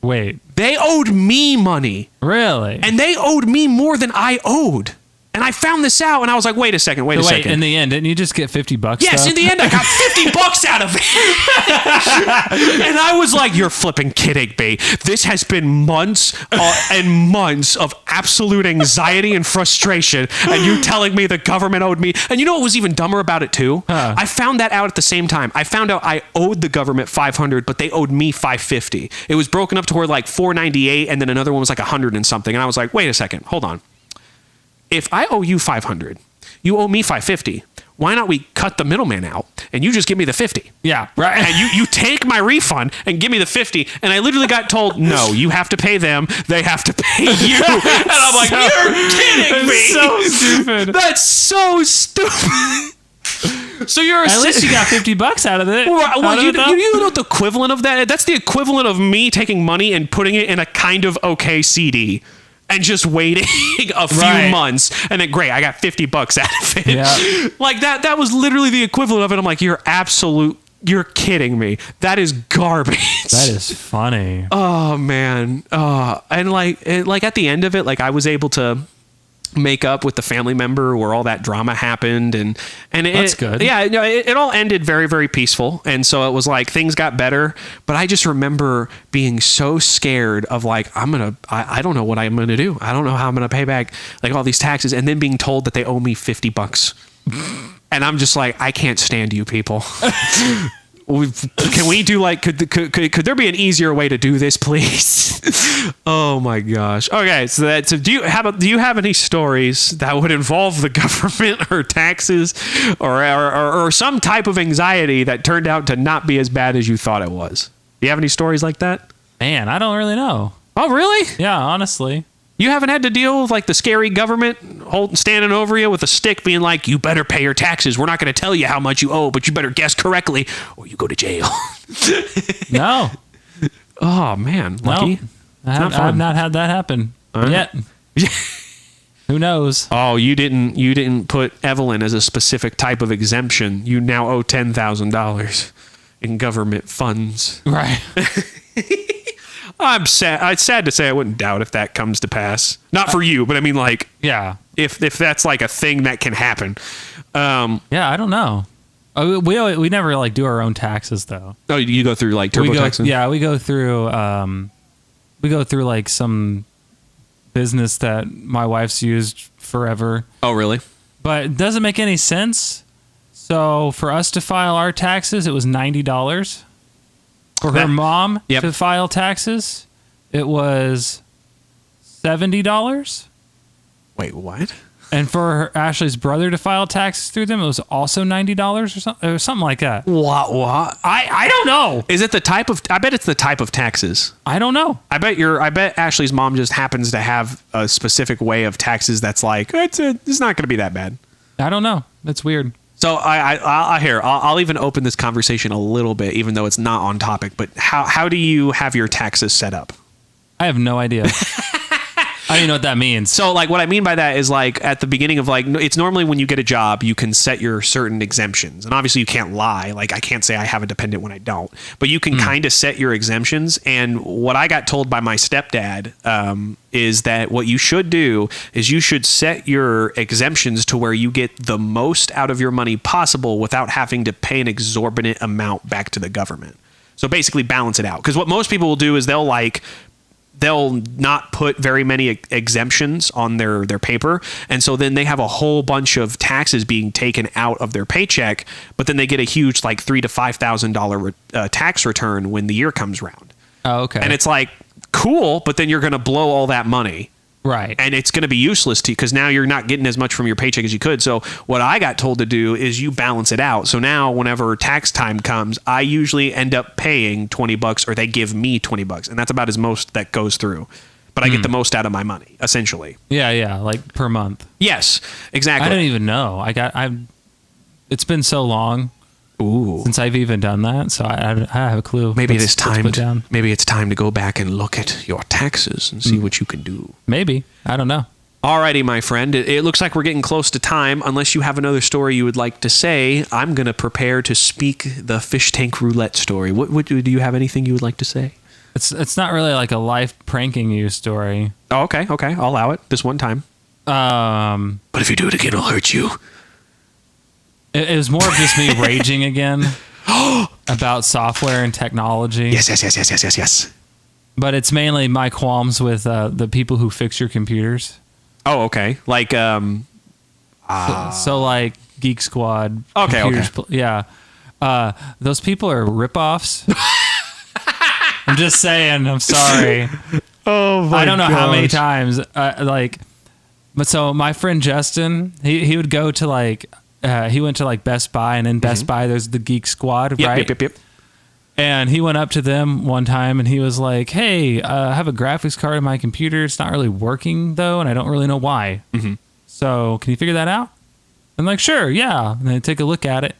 Wait. They owed me money. Really? And they owed me more than I owed. And I found this out, and I was like, wait a second. In the end, didn't you just get $50? Yes, in the end, I got $50 out of it. And I was like, you're flipping kidding me. This has been months and months of absolute anxiety and frustration, and you telling me the government owed me. And you know what was even dumber about it, too? I found that out at the same time. I found out I owed the government $500, but they owed me $550. It was broken up to where like $498, and then another one was like $100 and something. And I was like, wait a second, hold on. If I owe you $500, you owe me $550. Why not we cut the middleman out and you just give me the $50? Yeah, right. And you take my refund and give me the $50. And I literally got told, no, you have to pay them. They have to pay you. And I'm like, you're kidding me. So stupid. That's so stupid. So you're at least you got $50 out of it. Well, you know what the equivalent of that? That's the equivalent of me taking money and putting it in a kind of okay CD. And just waiting a few months, and then great, I got $50 out of it. Yeah. Like that was literally the equivalent of it. I'm like, you're kidding me. That is garbage. That is funny. Oh man. And like at the end of it, like I was able to make up with the family member where all that drama happened, and that's good. Yeah, it all ended very, very peaceful, and so it was like things got better. But I just remember being so scared of like I don't know what I'm gonna do. I don't know how I'm gonna pay back like all these taxes, and then being told that they owe me $50, and I'm just like, I can't stand you people. Can we do like could there be an easier way to do this, please? Oh my gosh. Okay, so do you have any stories that would involve the government or taxes or some type of anxiety that turned out to not be as bad as you thought it was? Do you have any stories like that? Man, I don't really know. Oh, really? Yeah, honestly. You haven't had to deal with like the scary government standing over you with a stick being like, you better pay your taxes. We're not going to tell you how much you owe, but you better guess correctly or you go to jail. No. Oh, man. Lucky. No, I've not had that happen yet. Who knows? Oh, you didn't put Evelyn as a specific type of exemption. You now owe $10,000 in government funds. Right. I'm sad. It's sad to say I wouldn't doubt if that comes to pass. Not for you, but I mean, like, yeah, if that's like a thing that can happen. Yeah, I don't know. We never like do our own taxes though. Oh, you go through like TurboTax? Yeah, we go through like some business that my wife's used forever. Oh, really? But it doesn't make any sense. So for us to file our taxes, it was $90. For her mom to file taxes, it was $70. Wait, what? And for Ashley's brother to file taxes through them, it was also $90 or something. It was something like that. What? I don't know. Is it the type of? I bet it's the type of taxes. I don't know. I bet Ashley's mom just happens to have a specific way of taxes that's like it's not going to be that bad. I don't know. That's weird. So I'll even open this conversation a little bit, even though it's not on topic. But how do you have your taxes set up? I have no idea. I don't even know what that means. So, like, what I mean by that is, like, at the beginning of, like, it's normally when you get a job, you can set your certain exemptions. And obviously, you can't lie. Like, I can't say I have a dependent when I don't. But you can kind of set your exemptions. And what I got told by my stepdad is that what you should do is you should set your exemptions to where you get the most out of your money possible without having to pay an exorbitant amount back to the government. So, basically, balance it out. Because what most people will do is they'll not put very many exemptions on their paper. And so then they have a whole bunch of taxes being taken out of their paycheck, but then they get a huge like $3,000 to $5,000 tax return when the year comes around. Oh, okay. And it's like, cool, but then you're going to blow all that money. Right. And it's going to be useless to you because now you're not getting as much from your paycheck as you could. So what I got told to do is you balance it out. So now whenever tax time comes, I usually end up paying $20 or they give me $20. And that's about as most that goes through. But I get the most out of my money, essentially. Yeah. Like per month. Yes, exactly. I don't even know. It's been so long. Since I've even done that, so I have a clue. Maybe it's time to go back and look at your taxes and see what you can do. Maybe. I don't know. Alrighty, my friend. It looks like we're getting close to time. Unless you have another story you would like to say, I'm going to prepare to speak the fish tank roulette story. What do you have anything you would like to say? It's not really like a life pranking you story. Oh, okay. I'll allow it this one time. But if you do it again, I'll hurt you. It was more of just me raging again about software and technology. Yes. But it's mainly my qualms with the people who fix your computers. Oh, okay. Like, so like Geek Squad. Okay. Yeah. Those people are ripoffs. I'm just saying. I'm sorry. Oh my! I don't know how many times. But so my friend Justin, he would go to like. He went to like Best Buy, and in Best Buy there's the Geek Squad, right? Yep. And he went up to them one time and he was like, "Hey, I have a graphics card in my computer. It's not really working though, and I don't really know why. So can you figure that out?" I'm like, "Sure, yeah." And they take a look at it,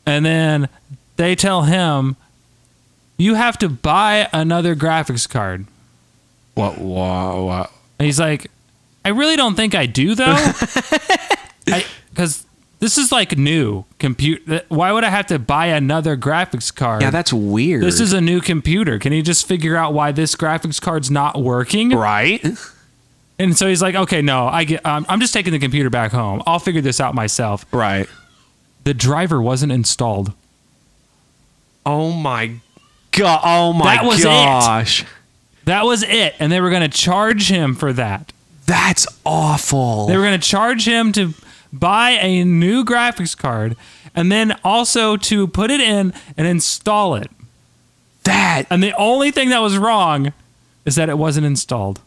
and then they tell him, "You have to buy another graphics card." What? And he's like, "I really don't think I do though, because." This is like new computer. Why would I have to buy another graphics card? Yeah, that's weird. This is a new computer. Can you just figure out why this graphics card's not working? Right. And so he's like, okay, no, I'm just taking the computer back home. I'll figure this out myself. Right. The driver wasn't installed. Oh my god. Oh my gosh. That was it. And they were going to charge him for that. That's awful. They were going to charge him to buy a new graphics card and then also to put it in and install it. And the only thing that was wrong is that it wasn't installed.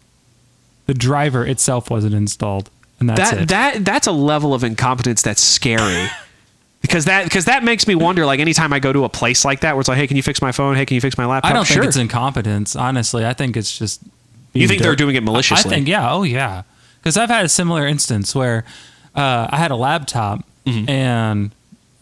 The driver itself wasn't installed, and that's it. That's a level of incompetence that's scary. Because that makes me wonder, like, anytime I go to a place like that where it's like, hey, can you fix my phone? Hey, can you fix my laptop? I don't think it's incompetence, honestly. I think it's just... You think they're doing it maliciously? I think, yeah. Oh, yeah. Because I've had a similar instance where I had a laptop, and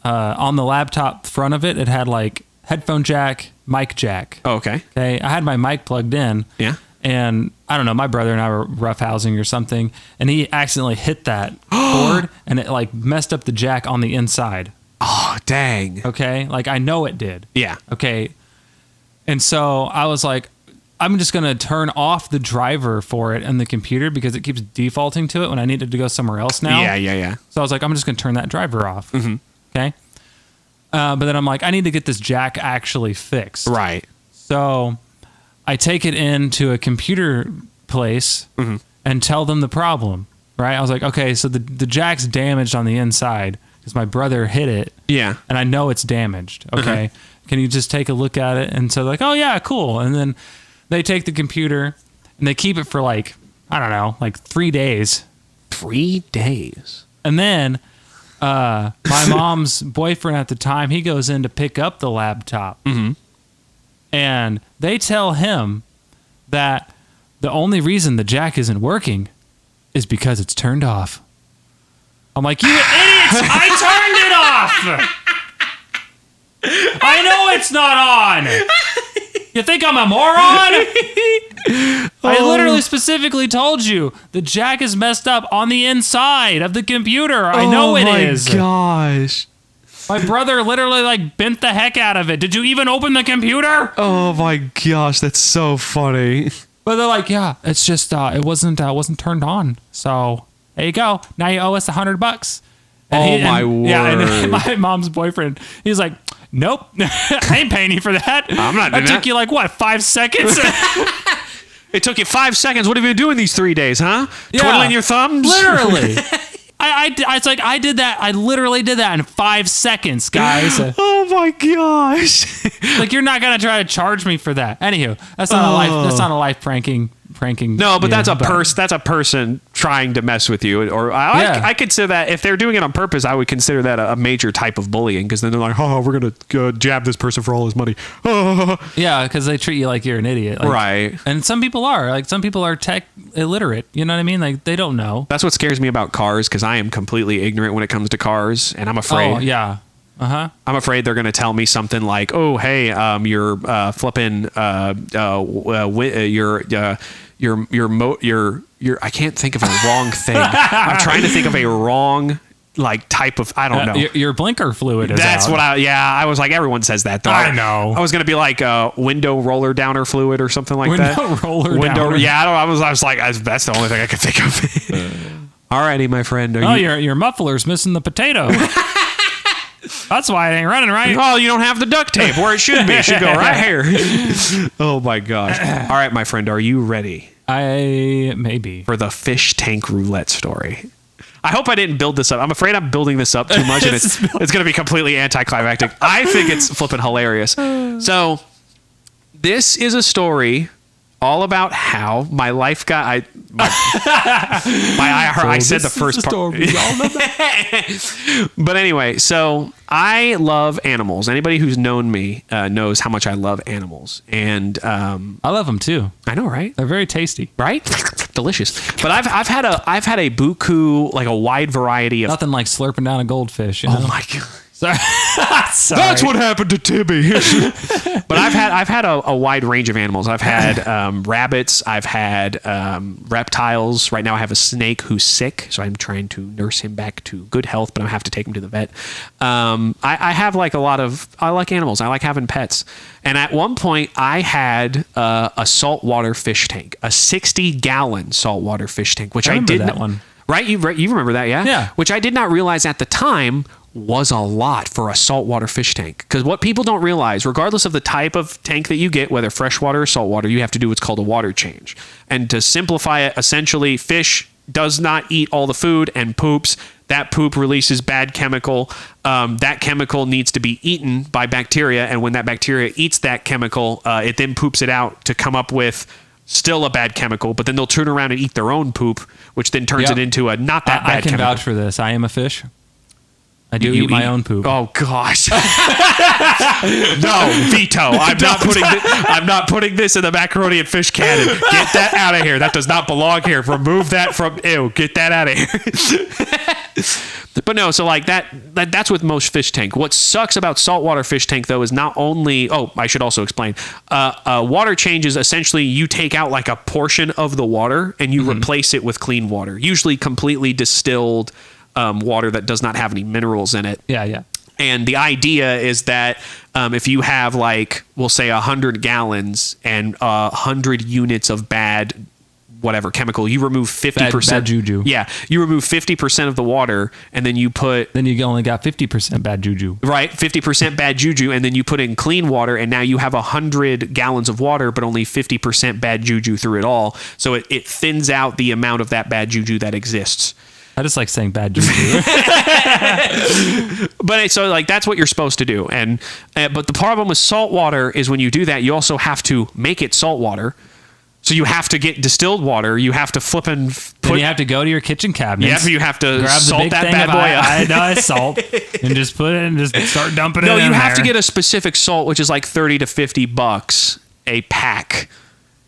on the laptop front of it, it had, like, headphone jack, mic jack. Oh, okay. I had my mic plugged in. Yeah. And I don't know, my brother and I were roughhousing or something, and he accidentally hit that cord, and it like messed up the jack on the inside. Oh, dang. Okay, like I know it did. Yeah. Okay. And so I was like, I'm just gonna turn off the driver for it and the computer because it keeps defaulting to it when I needed to go somewhere else now. Yeah. So I was like, I'm just gonna turn that driver off. Okay. But then I'm like, I need to get this jack actually fixed. Right. So I take it into a computer place and tell them the problem. Right. I was like, okay, so the jack's damaged on the inside because my brother hit it. Yeah. And I know it's damaged. Okay. Can you just take a look at it? And so like, oh yeah, cool. And then they take the computer and they keep it for like, I don't know, like 3 days. 3 days. And then my mom's boyfriend at the time, he goes in to pick up the laptop. And they tell him that the only reason the jack isn't working is because it's turned off. I'm like, you idiots! I turned it off! I know it's not on! You think I'm a moron? I literally specifically told you the jack is messed up on the inside of the computer. I know it is. Oh my gosh. My brother literally like bent the heck out of it. Did you even open the computer? Oh my gosh, that's so funny. But they're like, yeah, it's just it wasn't turned on. So there you go. Now you owe us $100. My word. Yeah, and my mom's boyfriend, he's like, nope, I ain't paying you for that. I'm not doing that. Took you like what, 5 seconds? It took you 5 seconds. What have you been doing these 3 days, huh? Yeah, twiddling your thumbs? Literally. It's like I did that. I literally did that in 5 seconds, guys. Oh my gosh! Like you're not gonna try to charge me for that. Anywho, that's not a life. That's not a life pranking. No, but that's a That's a person trying to mess with you. Or I consider that if they're doing it on purpose, I would consider that a major type of bullying because then they're like, oh, we're gonna jab this person for all his money. Yeah, because they treat you like you're an idiot, like, right? And some people are tech illiterate. You know what I mean? Like they don't know. That's what scares me about cars because I am completely ignorant when it comes to cars, and I'm afraid. Oh yeah. I'm afraid they're going to tell me something like, "Oh, hey, you're flipping your I can't think of a wrong thing. I'm trying to think of a wrong like type of I don't know. Your blinker fluid is That's out. what I was like everyone says that though. I know. I was going to be like window roller downer fluid or something like that. Downer. Yeah, I was like that's the only thing I could think of. Alrighty, my friend. Your muffler's missing the potato. That's why it ain't running right. Oh, you don't have the duct tape where it should be. It should go right here. Oh my gosh. All right, my friend, are you ready? I may be. For the fish tank roulette story. I hope I didn't build this up. I'm afraid I'm building this up too much and it's going to be completely anticlimactic. I think it's flipping hilarious. So this is a story all about how my life got. I said the first part. But anyway, so I love animals. Anybody who's known me knows how much I love animals, and I love them too. I know, right? They're very tasty, right? Delicious. But I've had a buku, like a wide variety of nothing like slurping down a goldfish. You know? Oh my god. Sorry. That's what happened to Timmy. But I've had a wide range of animals. I've had rabbits. I've had reptiles. Right now I have a snake who's sick, so I'm trying to nurse him back to good health, but I have to take him to the vet. I have like I like animals. I like having pets. And at one point I had a saltwater fish tank, a 60-gallon saltwater fish tank, which I did that one. Right? You remember that, yeah? Yeah. Which I did not realize at the time was a lot for a saltwater fish tank. Because what people don't realize, regardless of the type of tank that you get, whether freshwater or saltwater, you have to do what's called a water change. And to simplify it, essentially, fish does not eat all the food and poops. That poop releases bad chemical. That chemical needs to be eaten by bacteria. And when that bacteria eats that chemical, it then poops it out to come up with still a bad chemical. But then they'll turn around and eat their own poop, which then turns it into a not that bad chemical. I can vouch for this. I am a fish. I do eat my own poop. Oh gosh! No, veto. I'm not putting this in the macaroni and fish cannon. Get that out of here. That does not belong here. Remove that from. Ew. Get that out of here. But no, so like that's with most fish tank. What sucks about saltwater fish tank though is not only. Oh, I should also explain. Water changes. Essentially, you take out like a portion of the water and you replace it with clean water, usually completely distilled. Water that does not have any minerals in it. Yeah. And the idea is that if you have like, we'll say 100 gallons and 100 units of bad whatever chemical, you remove 50%. Bad juju. Yeah, you remove 50% of the water, and then you put... Then you only got 50% bad juju. Right, 50% bad juju, and then you put in clean water, and now you have 100 gallons of water, but only 50% bad juju through it all. So it thins out the amount of that bad juju that exists. I just like saying bad juju. But so like that's what you're supposed to do. And but the problem with salt water is when you do that, you also have to make it salt water. So you have to get distilled water. You have to flip and put. Then you have to go to your kitchen cabinet. Yeah, you have to grab salt the big that thing bad of boy up. iodized salt and just put it and just start dumping it in No, you have there. to get a specific salt, which is like $30 to $50 a pack.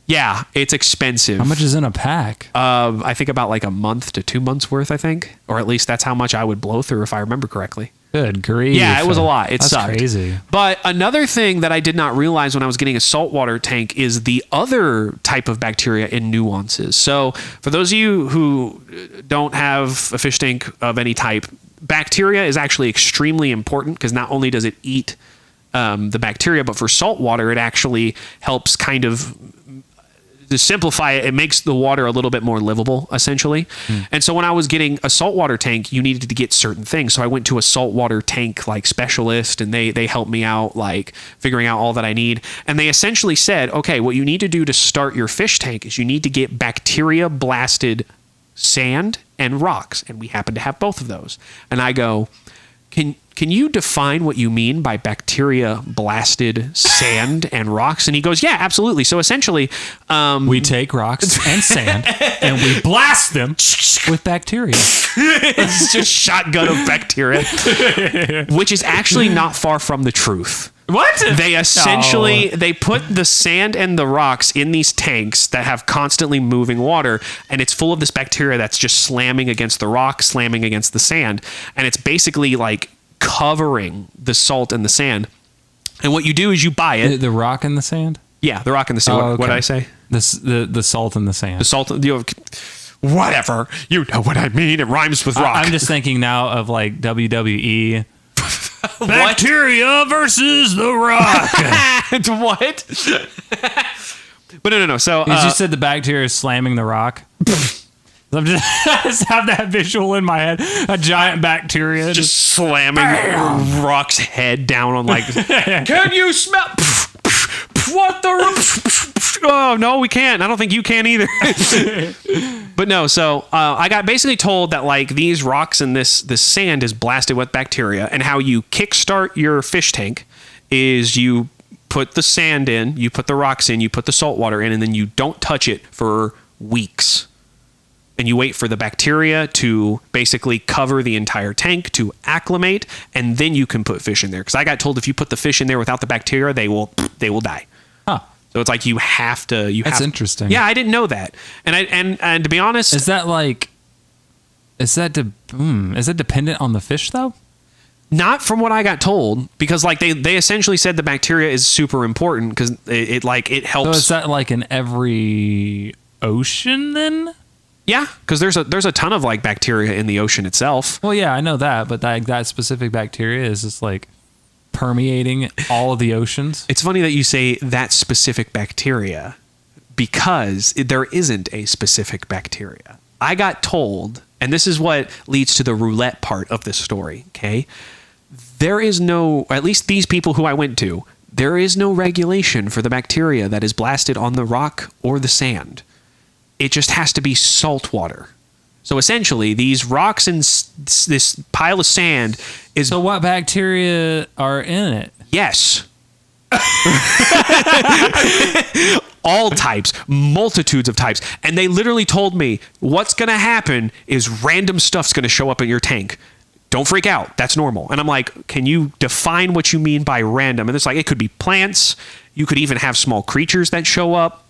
Yeah, it's expensive. How much is in a pack? I think about like a month to 2 months worth, I think. Or at least that's how much I would blow through if I remember correctly. Good grief. Yeah, it was a lot. It That's sucked. crazy. But another thing that I did not realize when I was getting a saltwater tank is the other type of bacteria in nuances. So for those of you who don't have a fish tank of any type, bacteria is actually extremely important because not only does it eat the bacteria, but for saltwater, it actually helps kind of... To simplify it, it makes the water a little bit more livable, essentially. And so when I was getting a saltwater tank, you needed to get certain things. So I went to a saltwater tank like specialist, and they helped me out like figuring out all that I need. And they essentially said, okay, what you need to do to start your fish tank is you need to get bacteria blasted sand and rocks. And we happen to have both of those. And I go, can you define what you mean by bacteria blasted sand and rocks? And he goes, yeah, absolutely. So essentially, we take rocks and sand and we blast them with bacteria. It's just shotgun of bacteria, which is actually not far from the truth. What? They essentially they put the sand and the rocks in these tanks that have constantly moving water, and it's full of this bacteria that's just slamming against the rock, slamming against the sand, and it's basically like covering the salt and the sand. And what you do is you buy it. The rock and the sand? Yeah, the rock and the sand. Oh, okay. What did I say? The salt and the sand. The salt. Whatever. You know what I mean. It rhymes with rock. I'm just thinking now of like WWE. Bacteria versus the rock. What? But no. So you said the bacteria is slamming the rock. I just have that visual in my head. A giant bacteria just slamming Rock's head down on like. Can you smell? What the? Oh no, we can't. I don't think you can either. But no, so I got basically told that like these rocks and this sand is blasted with bacteria, and how you kickstart your fish tank is you put the sand in, you put the rocks in, you put the salt water in, and then you don't touch it for weeks. And you wait for the bacteria to basically cover the entire tank to acclimate, and then you can put fish in there. Because I got told if you put the fish in there without the bacteria, they will die. Huh. So it's like you have to. That's interesting. Yeah, I didn't know that. And to be honest, is that dependent on the fish though? Not from what I got told, because like they essentially said the bacteria is super important because it helps. So is that like in every ocean then? Yeah, because there's a ton of like bacteria in the ocean itself. Well, yeah, I know that, but that specific bacteria is just like permeating all of the oceans. It's funny that you say that specific bacteria because there isn't a specific bacteria. I got told, and this is what leads to the roulette part of this story, okay? There is no, or at least these people who I went to, there is no regulation for the bacteria that is blasted on the rock or the sand. It just has to be salt water. So essentially, these rocks and this pile of sand is... So what bacteria are in it? Yes. All types, multitudes of types. And they literally told me, what's going to happen is random stuff's going to show up in your tank. Don't freak out. That's normal. And I'm like, can you define what you mean by random? And it's like, it could be plants. You could even have small creatures that show up.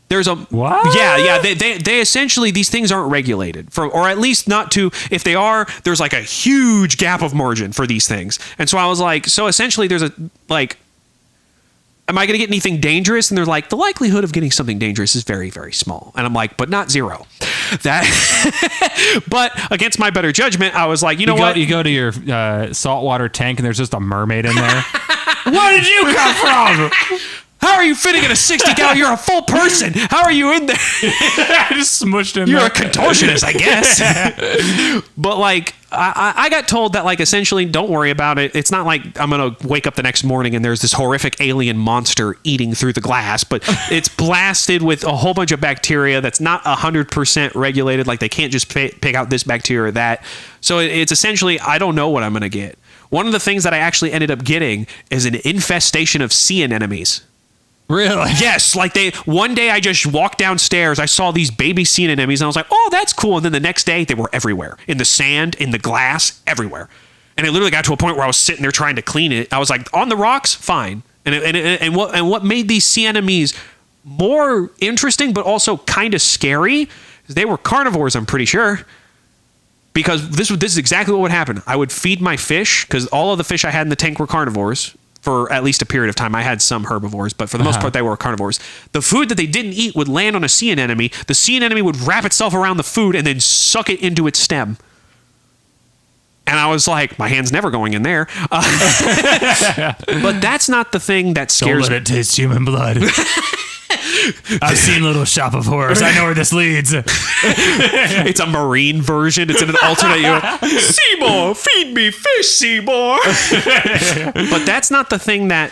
There's a what? Yeah. They essentially, these things aren't regulated for, or at least not to. If they are, there's like a huge gap of margin for these things. And so I was like, so essentially, there's a like, am I going to get anything dangerous? And they're like, the likelihood of getting something dangerous is very, very small. And I'm like, but not zero. That, but against my better judgment, I was like, you know what? You go to your saltwater tank and there's just a mermaid in there. Where did you come from? How are you fitting in a 60-gallon? You're a full person. How are you in there? I just smushed him. You're a contortionist, I guess. But like, I got told that like essentially, don't worry about it. It's not like I'm gonna wake up the next morning and there's this horrific alien monster eating through the glass, but it's blasted with a whole bunch of bacteria that's not 100% regulated. Like they can't just pick out this bacteria or that. So it's essentially, I don't know what I'm gonna get. One of the things that I actually ended up getting is an infestation of sea anemones. Really? Yes. Like one day I just walked downstairs. I saw these baby sea anemones and I was like, oh, that's cool. And then the next day they were everywhere, in the sand, in the glass, everywhere. And it literally got to a point where I was sitting there trying to clean it. I was like, on the rocks, fine. And what made these sea anemones more interesting, but also kind of scary, is they were carnivores, I'm pretty sure. Because this is exactly what would happen. I would feed my fish, because all of the fish I had in the tank were carnivores. For at least a period of time. I had some herbivores, but for the most part, they were carnivores. The food that they didn't eat would land on a sea anemone. The sea anemone would wrap itself around the food and then suck it into its stem. And I was like, my hand's never going in there. But that's not the thing that scares me. Don't let it taste human blood. I've seen Little Shop of Horrors. I know where this leads. It's a marine version. It's in an alternate. Seymour, feed me fish, Seymour. But that's not the thing that.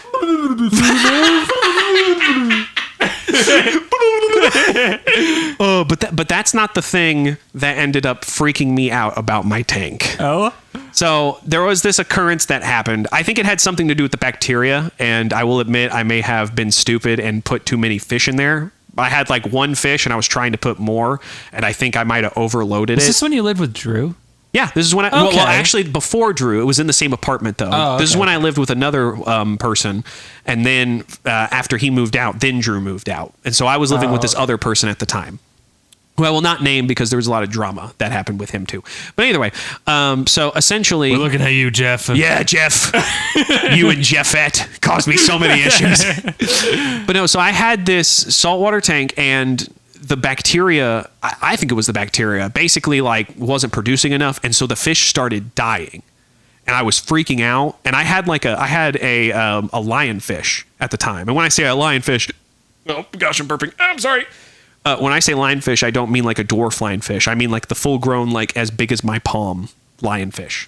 But that's not the thing that ended up freaking me out about my tank. Oh. So there was this occurrence that happened. I think it had something to do with the bacteria, and I will admit I may have been stupid and put too many fish in there. I had like one fish and I was trying to put more, and I think I might have overloaded it. Is this when you lived with Drew? Yeah, this is when I... Okay. Well, actually, before Drew, it was in the same apartment, though. Oh, okay. This is when I lived with another person, and then after he moved out, then Drew moved out. And so I was living with this other person at the time, who I will not name because there was a lot of drama that happened with him, too. But either way, so essentially... We're looking at you, Jeff. Yeah, Jeff. You and Jeffette caused me so many issues. But no, so I had this saltwater tank, and... the bacteria, I think it was the bacteria, basically like wasn't producing enough, and so the fish started dying, and I was freaking out. And I had a lionfish at the time, and when I say a lionfish, oh gosh, I'm burping. I'm sorry. When I say lionfish, I don't mean like a dwarf lionfish. I mean like the full-grown, like as big as my palm lionfish.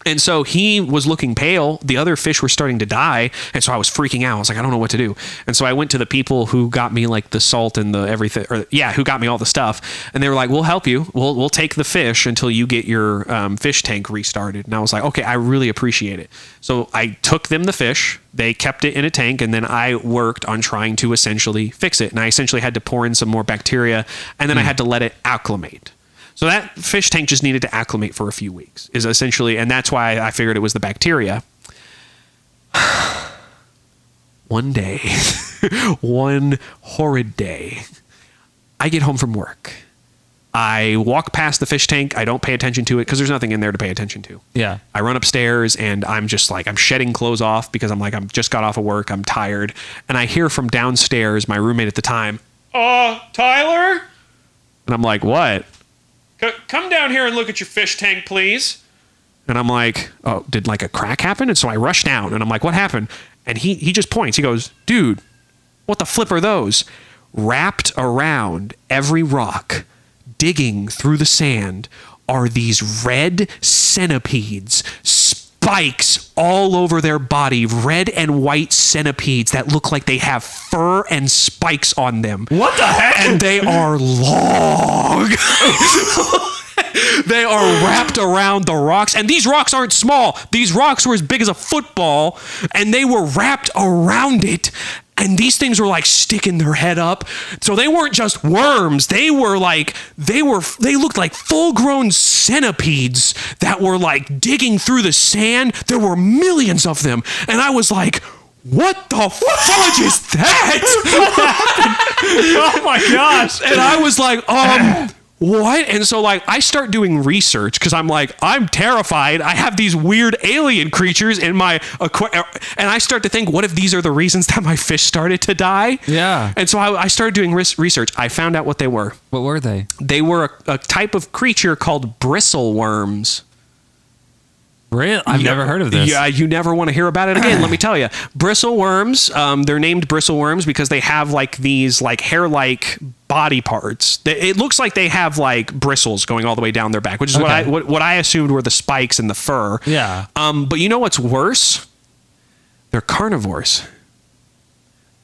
And so he was looking pale. The other fish were starting to die. And so I was freaking out. I was like, I don't know what to do. And so I went to the people who got me like the salt and the everything, who got me all the stuff. And they were like, we'll help you. We'll take the fish until you get your fish tank restarted. And I was like, okay, I really appreciate it. So I took them the fish. They kept it in a tank. And then I worked on trying to essentially fix it. And I essentially had to pour in some more bacteria. And then I had to let it acclimate. So that fish tank just needed to acclimate for a few weeks, is essentially, and that's why I figured it was the bacteria. One day, one horrid day, I get home from work. I walk past the fish tank. I don't pay attention to it because there's nothing in there to pay attention to. Yeah. I run upstairs and I'm just like, I'm shedding clothes off because I'm just got off of work. I'm tired. And I hear from downstairs, my roommate at the time, Tyler? And I'm like, what? Come down here and look at your fish tank, please. And I'm like, oh, did like a crack happen? And so I rush down and I'm like, what happened? And he just points. He goes, dude, what the flip are those? Wrapped around every rock, digging through the sand, are these red centipedes, spikes all over their body, red and white centipedes that look like they have fur and spikes on them. What the heck? And they are long. They are wrapped around the rocks. And these rocks aren't small. These rocks were as big as a football, and they were wrapped around it. And these things were like sticking their head up. So they weren't just worms. They looked like full-grown centipedes that were like digging through the sand. There were millions of them. And I was like, what the fudge is that? Oh my gosh. And I was like, what? And so like I start doing research because I'm like, I'm terrified. I have these weird alien creatures in my and I start to think, what if these are the reasons that my fish started to die? Yeah. And so I started doing research. I found out what they were. What were they? They were a type of creature called bristle worms. Really? I've never heard of this. Yeah, you never want to hear about it again. Let me tell you. Bristleworms, they're named bristleworms because they have like these like hair-like body parts. It looks like they have like bristles going all the way down their back, which is what I assumed were the spikes and the fur. Yeah. But you know what's worse? They're carnivores.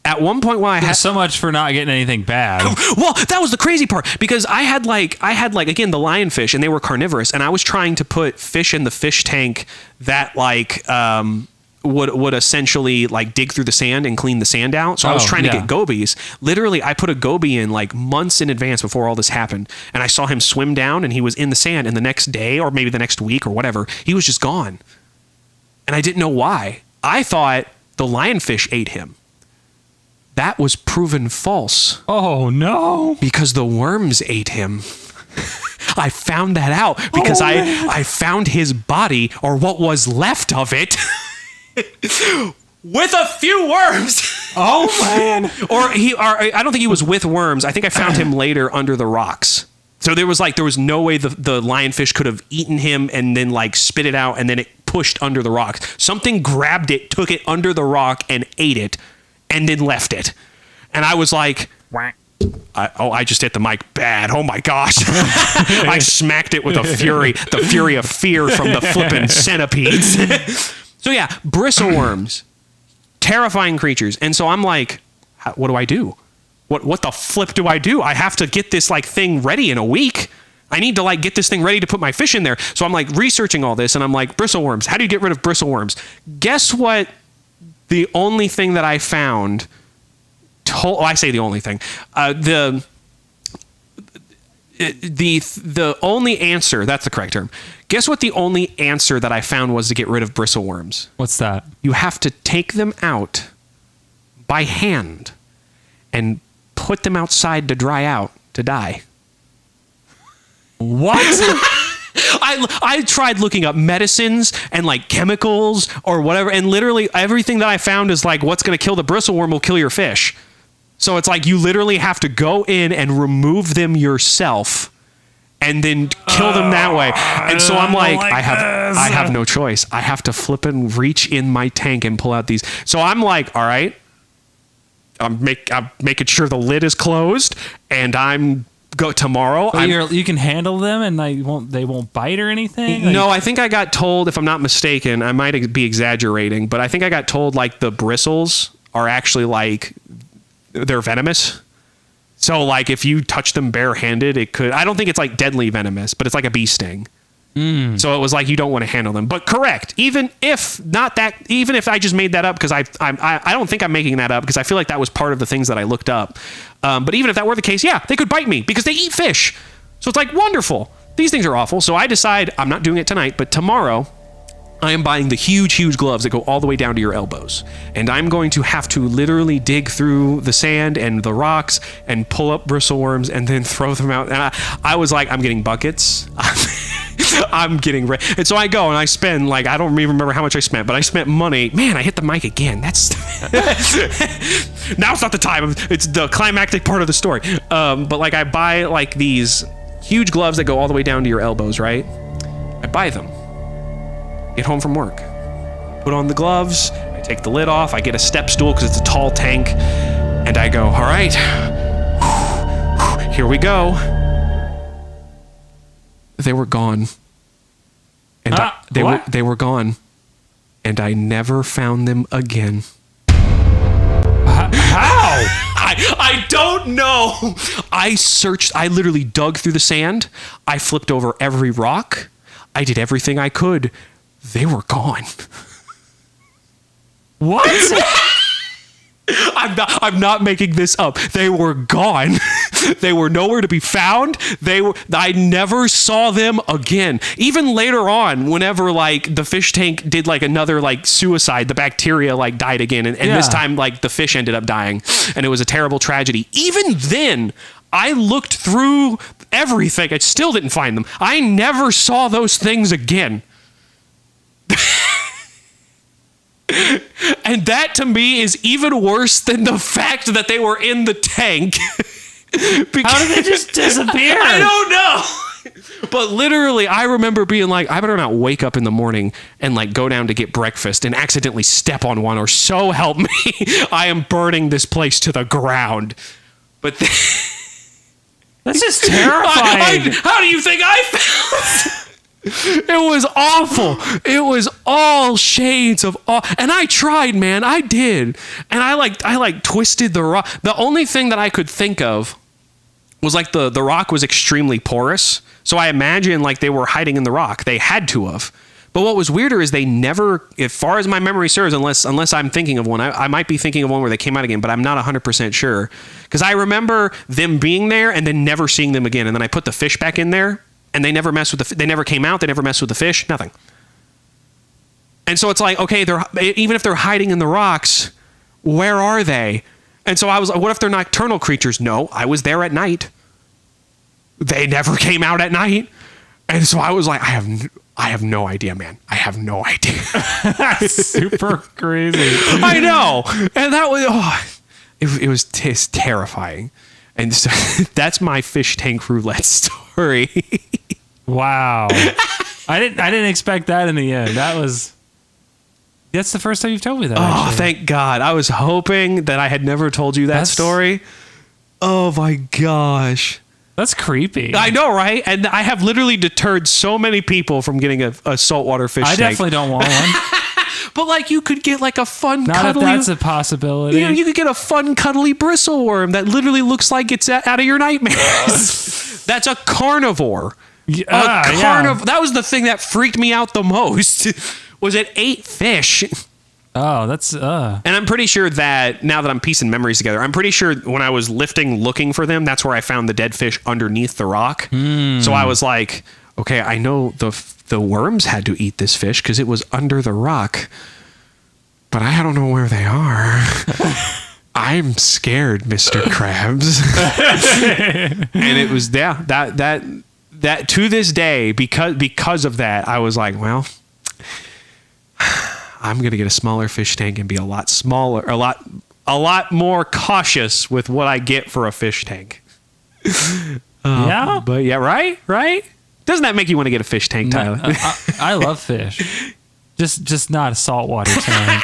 At one point while I had so much for not getting anything bad. Well, that was the crazy part because I had like again the lionfish and they were carnivorous and I was trying to put fish in the fish tank that like would essentially like dig through the sand and clean the sand out. So I was trying to get gobies. Literally, I put a goby in like months in advance before all this happened, and I saw him swim down and he was in the sand, and the next day or maybe the next week or whatever, he was just gone. And I didn't know why. I thought the lionfish ate him. That was proven false. Oh, no. Because the worms ate him. I found that out because I found his body, or what was left of it, with a few worms. Oh, man. Or I don't think he was with worms. I think I found him later under the rocks. So there was no way the lionfish could have eaten him and then like spit it out and then it pushed under the rocks. Something grabbed it, took it under the rock and ate it. And then left it. And I was like, I just hit the mic bad. Oh my gosh. I smacked it with the fury of fear from the flippin' centipedes. So yeah, bristleworms, terrifying creatures. And so I'm like, what do I do? What the flip do I do? I have to get this like thing ready in a week. I need to like get this thing ready to put my fish in there. So I'm like researching all this and I'm like, bristleworms, how do you get rid of bristleworms? Guess what? The only thing that I found, I say the only thing, the only answer, that's the correct term. Guess what the only answer that I found was to get rid of bristleworms? What's that? You have to take them out by hand and put them outside to dry out to die. What? I tried looking up medicines and like chemicals or whatever, and literally everything that I found is like, what's going to kill the bristleworm will kill your fish. So it's like you literally have to go in and remove them yourself and then kill them that way. And so I'm like I have no choice. I have to flip and reach in my tank and pull out these. So I'm like, all right, I'm making sure the lid is closed, and I'm go tomorrow. You can handle them and they won't bite or anything? Like, no, I think I got told, if I'm not mistaken, I might be exaggerating, but I think I got told like the bristles are actually like, they're venomous. So like if you touch them barehanded, it could, I don't think it's like deadly venomous, but it's like a bee sting. So it was like, you don't want to handle them. But correct, even if I just made that up, because I don't think I'm making that up, because I feel like that was part of the things that I looked up. But even if that were the case, yeah, they could bite me because they eat fish. So it's like, wonderful. These things are awful. So I decide I'm not doing it tonight, but tomorrow I am buying the huge, huge gloves that go all the way down to your elbows. And I'm going to have to literally dig through the sand and the rocks and pull up bristleworms and then throw them out. And I was like, I'm getting buckets. I'm getting ready. And so I go and I spend, like, I don't even remember how much I spent, but I spent money. Man, I hit the mic again. That's now's not the time. It's the climactic part of the story. But like I buy like these huge gloves that go all the way down to your elbows, right? I buy them. Get home from work. Put on the gloves. I take the lid off. I get a step stool because it's a tall tank. And I go, all right. Here we go. They were gone. And they were gone. And I never found them again. How? I don't know. I searched. I literally dug through the sand. I flipped over every rock. I did everything I could. They were gone. What? I'm not making this up. They were gone. They were nowhere to be found. I never saw them again. Even later on, whenever like the fish tank did like another like suicide, the bacteria like died again. And this time like the fish ended up dying, and it was a terrible tragedy. Even then, I looked through everything. I still didn't find them. I never saw those things again. And that to me is even worse than the fact that they were in the tank. How did they just disappear? I don't know. But literally, I remember being like, I better not wake up in the morning and like go down to get breakfast and accidentally step on one, or so help me, I am burning this place to the ground. But This is terrifying. How do you think I felt? It was awful. It was all shades of awe. And I tried, man. I did. And I twisted the rock. The only thing that I could think of was like the rock was extremely porous. So I imagine like they were hiding in the rock. They had to have. But what was weirder is they never, as far as my memory serves, unless I'm thinking of one, I might be thinking of one where they came out again, but I'm not 100% sure. Because I remember them being there and then never seeing them again. And then I put the fish back in there. And they never messed with they never came out. They never messed with the fish. Nothing. And so it's like, okay, even if they're hiding in the rocks, where are they? And so I was like, what if they're nocturnal creatures? No, I was there at night. They never came out at night. And so I was like, I have no idea, man. I have no idea. That's super crazy. I know. And that was, it was terrifying. And so that's my fish tank roulette story. Wow. I didn't expect that in the end. That's the first time you've told me that. Oh, actually. Thank God. I was hoping that I had never told you that story. Oh my gosh. That's creepy. I know, right? And I have literally deterred so many people from getting a saltwater fish tank. I definitely don't want one. But like you could get like a fun Not cuddly. if that's a possibility. You could get a fun cuddly bristleworm that literally looks like it's out of your nightmares. That's a carnivore. Yeah. That was the thing that freaked me out the most. Was it 8 fish? Oh, that's And I'm pretty sure that now that I'm piecing memories together, I'm pretty sure when I was looking for them, that's where I found the dead fish underneath the rock. So I was like, okay, I know the worms had to eat this fish because it was under the rock, but I don't know where they are. I'm scared, Mr. Krabs. And it was that to this day, because of that, I was like, well, I'm gonna get a smaller fish tank and be a lot smaller, a lot more cautious with what I get for a fish tank. Yeah, but yeah, right. Doesn't that make you want to get a fish tank, Tyler? I love fish, just not a saltwater tank.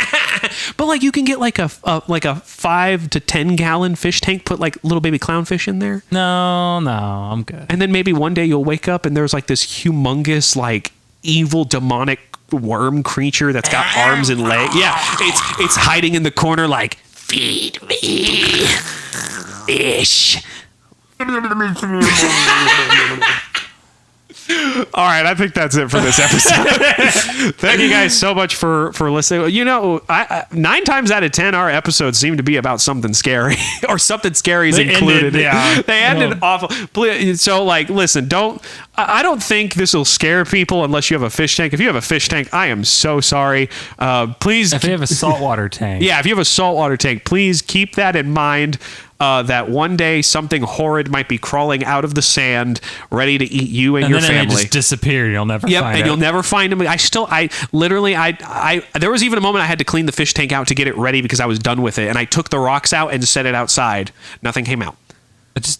But like you can get like a 5 to 10 gallon fish tank, put like little baby clownfish in there. No, I'm good. And then maybe one day you'll wake up and there's like this humongous like evil demonic worm creature that's got arms and legs. Yeah, it's hiding in the corner like, feed me, fish. All right, I think that's it for this episode. Thank you guys so much for listening. You know, 9 times out of 10, our episodes seem to be about something scary, or something scary is included. They ended awful. So, like, listen, I don't think this will scare people unless you have a fish tank. If you have a fish tank, I am so sorry. Please, if you have a saltwater tank, yeah, if you have a saltwater tank, please keep that in mind. That one day something horrid might be crawling out of the sand, ready to eat you and your family. And then they just disappear. You'll never find it. And you'll never find them. I there was even a moment I had to clean the fish tank out to get it ready because I was done with it. And I took the rocks out and set it outside. Nothing came out.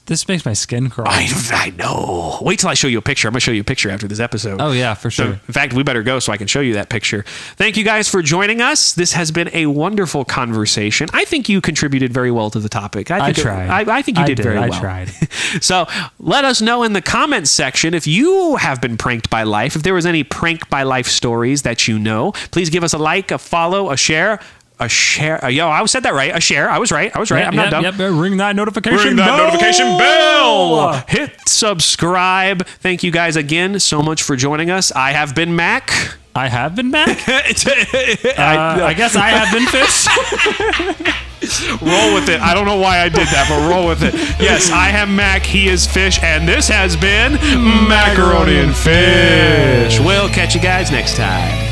This makes my skin crawl. I know. Wait till I show you a picture. I'm going to show you a picture after this episode. Oh, yeah, for sure. So, in fact, we better go so I can show you that picture. Thank you guys for joining us. This has been a wonderful conversation. I think you contributed very well to the topic. I tried. I think you did very well. I tried. So let us know in the comments section if you have been pranked by life. If there was any prank by life stories that you know, please give us a like, a follow, a share. I said that right. A share. I was right. I'm not dumb. Yep. Ring that notification bell. Hit subscribe. Thank you guys again so much for joining us. I have been Mac. I have been Mac. I guess I have been Fish. Roll with it. I don't know why I did that, but roll with it. Yes, I am Mac. He is Fish, and this has been Macaroni and Fish. We'll catch you guys next time.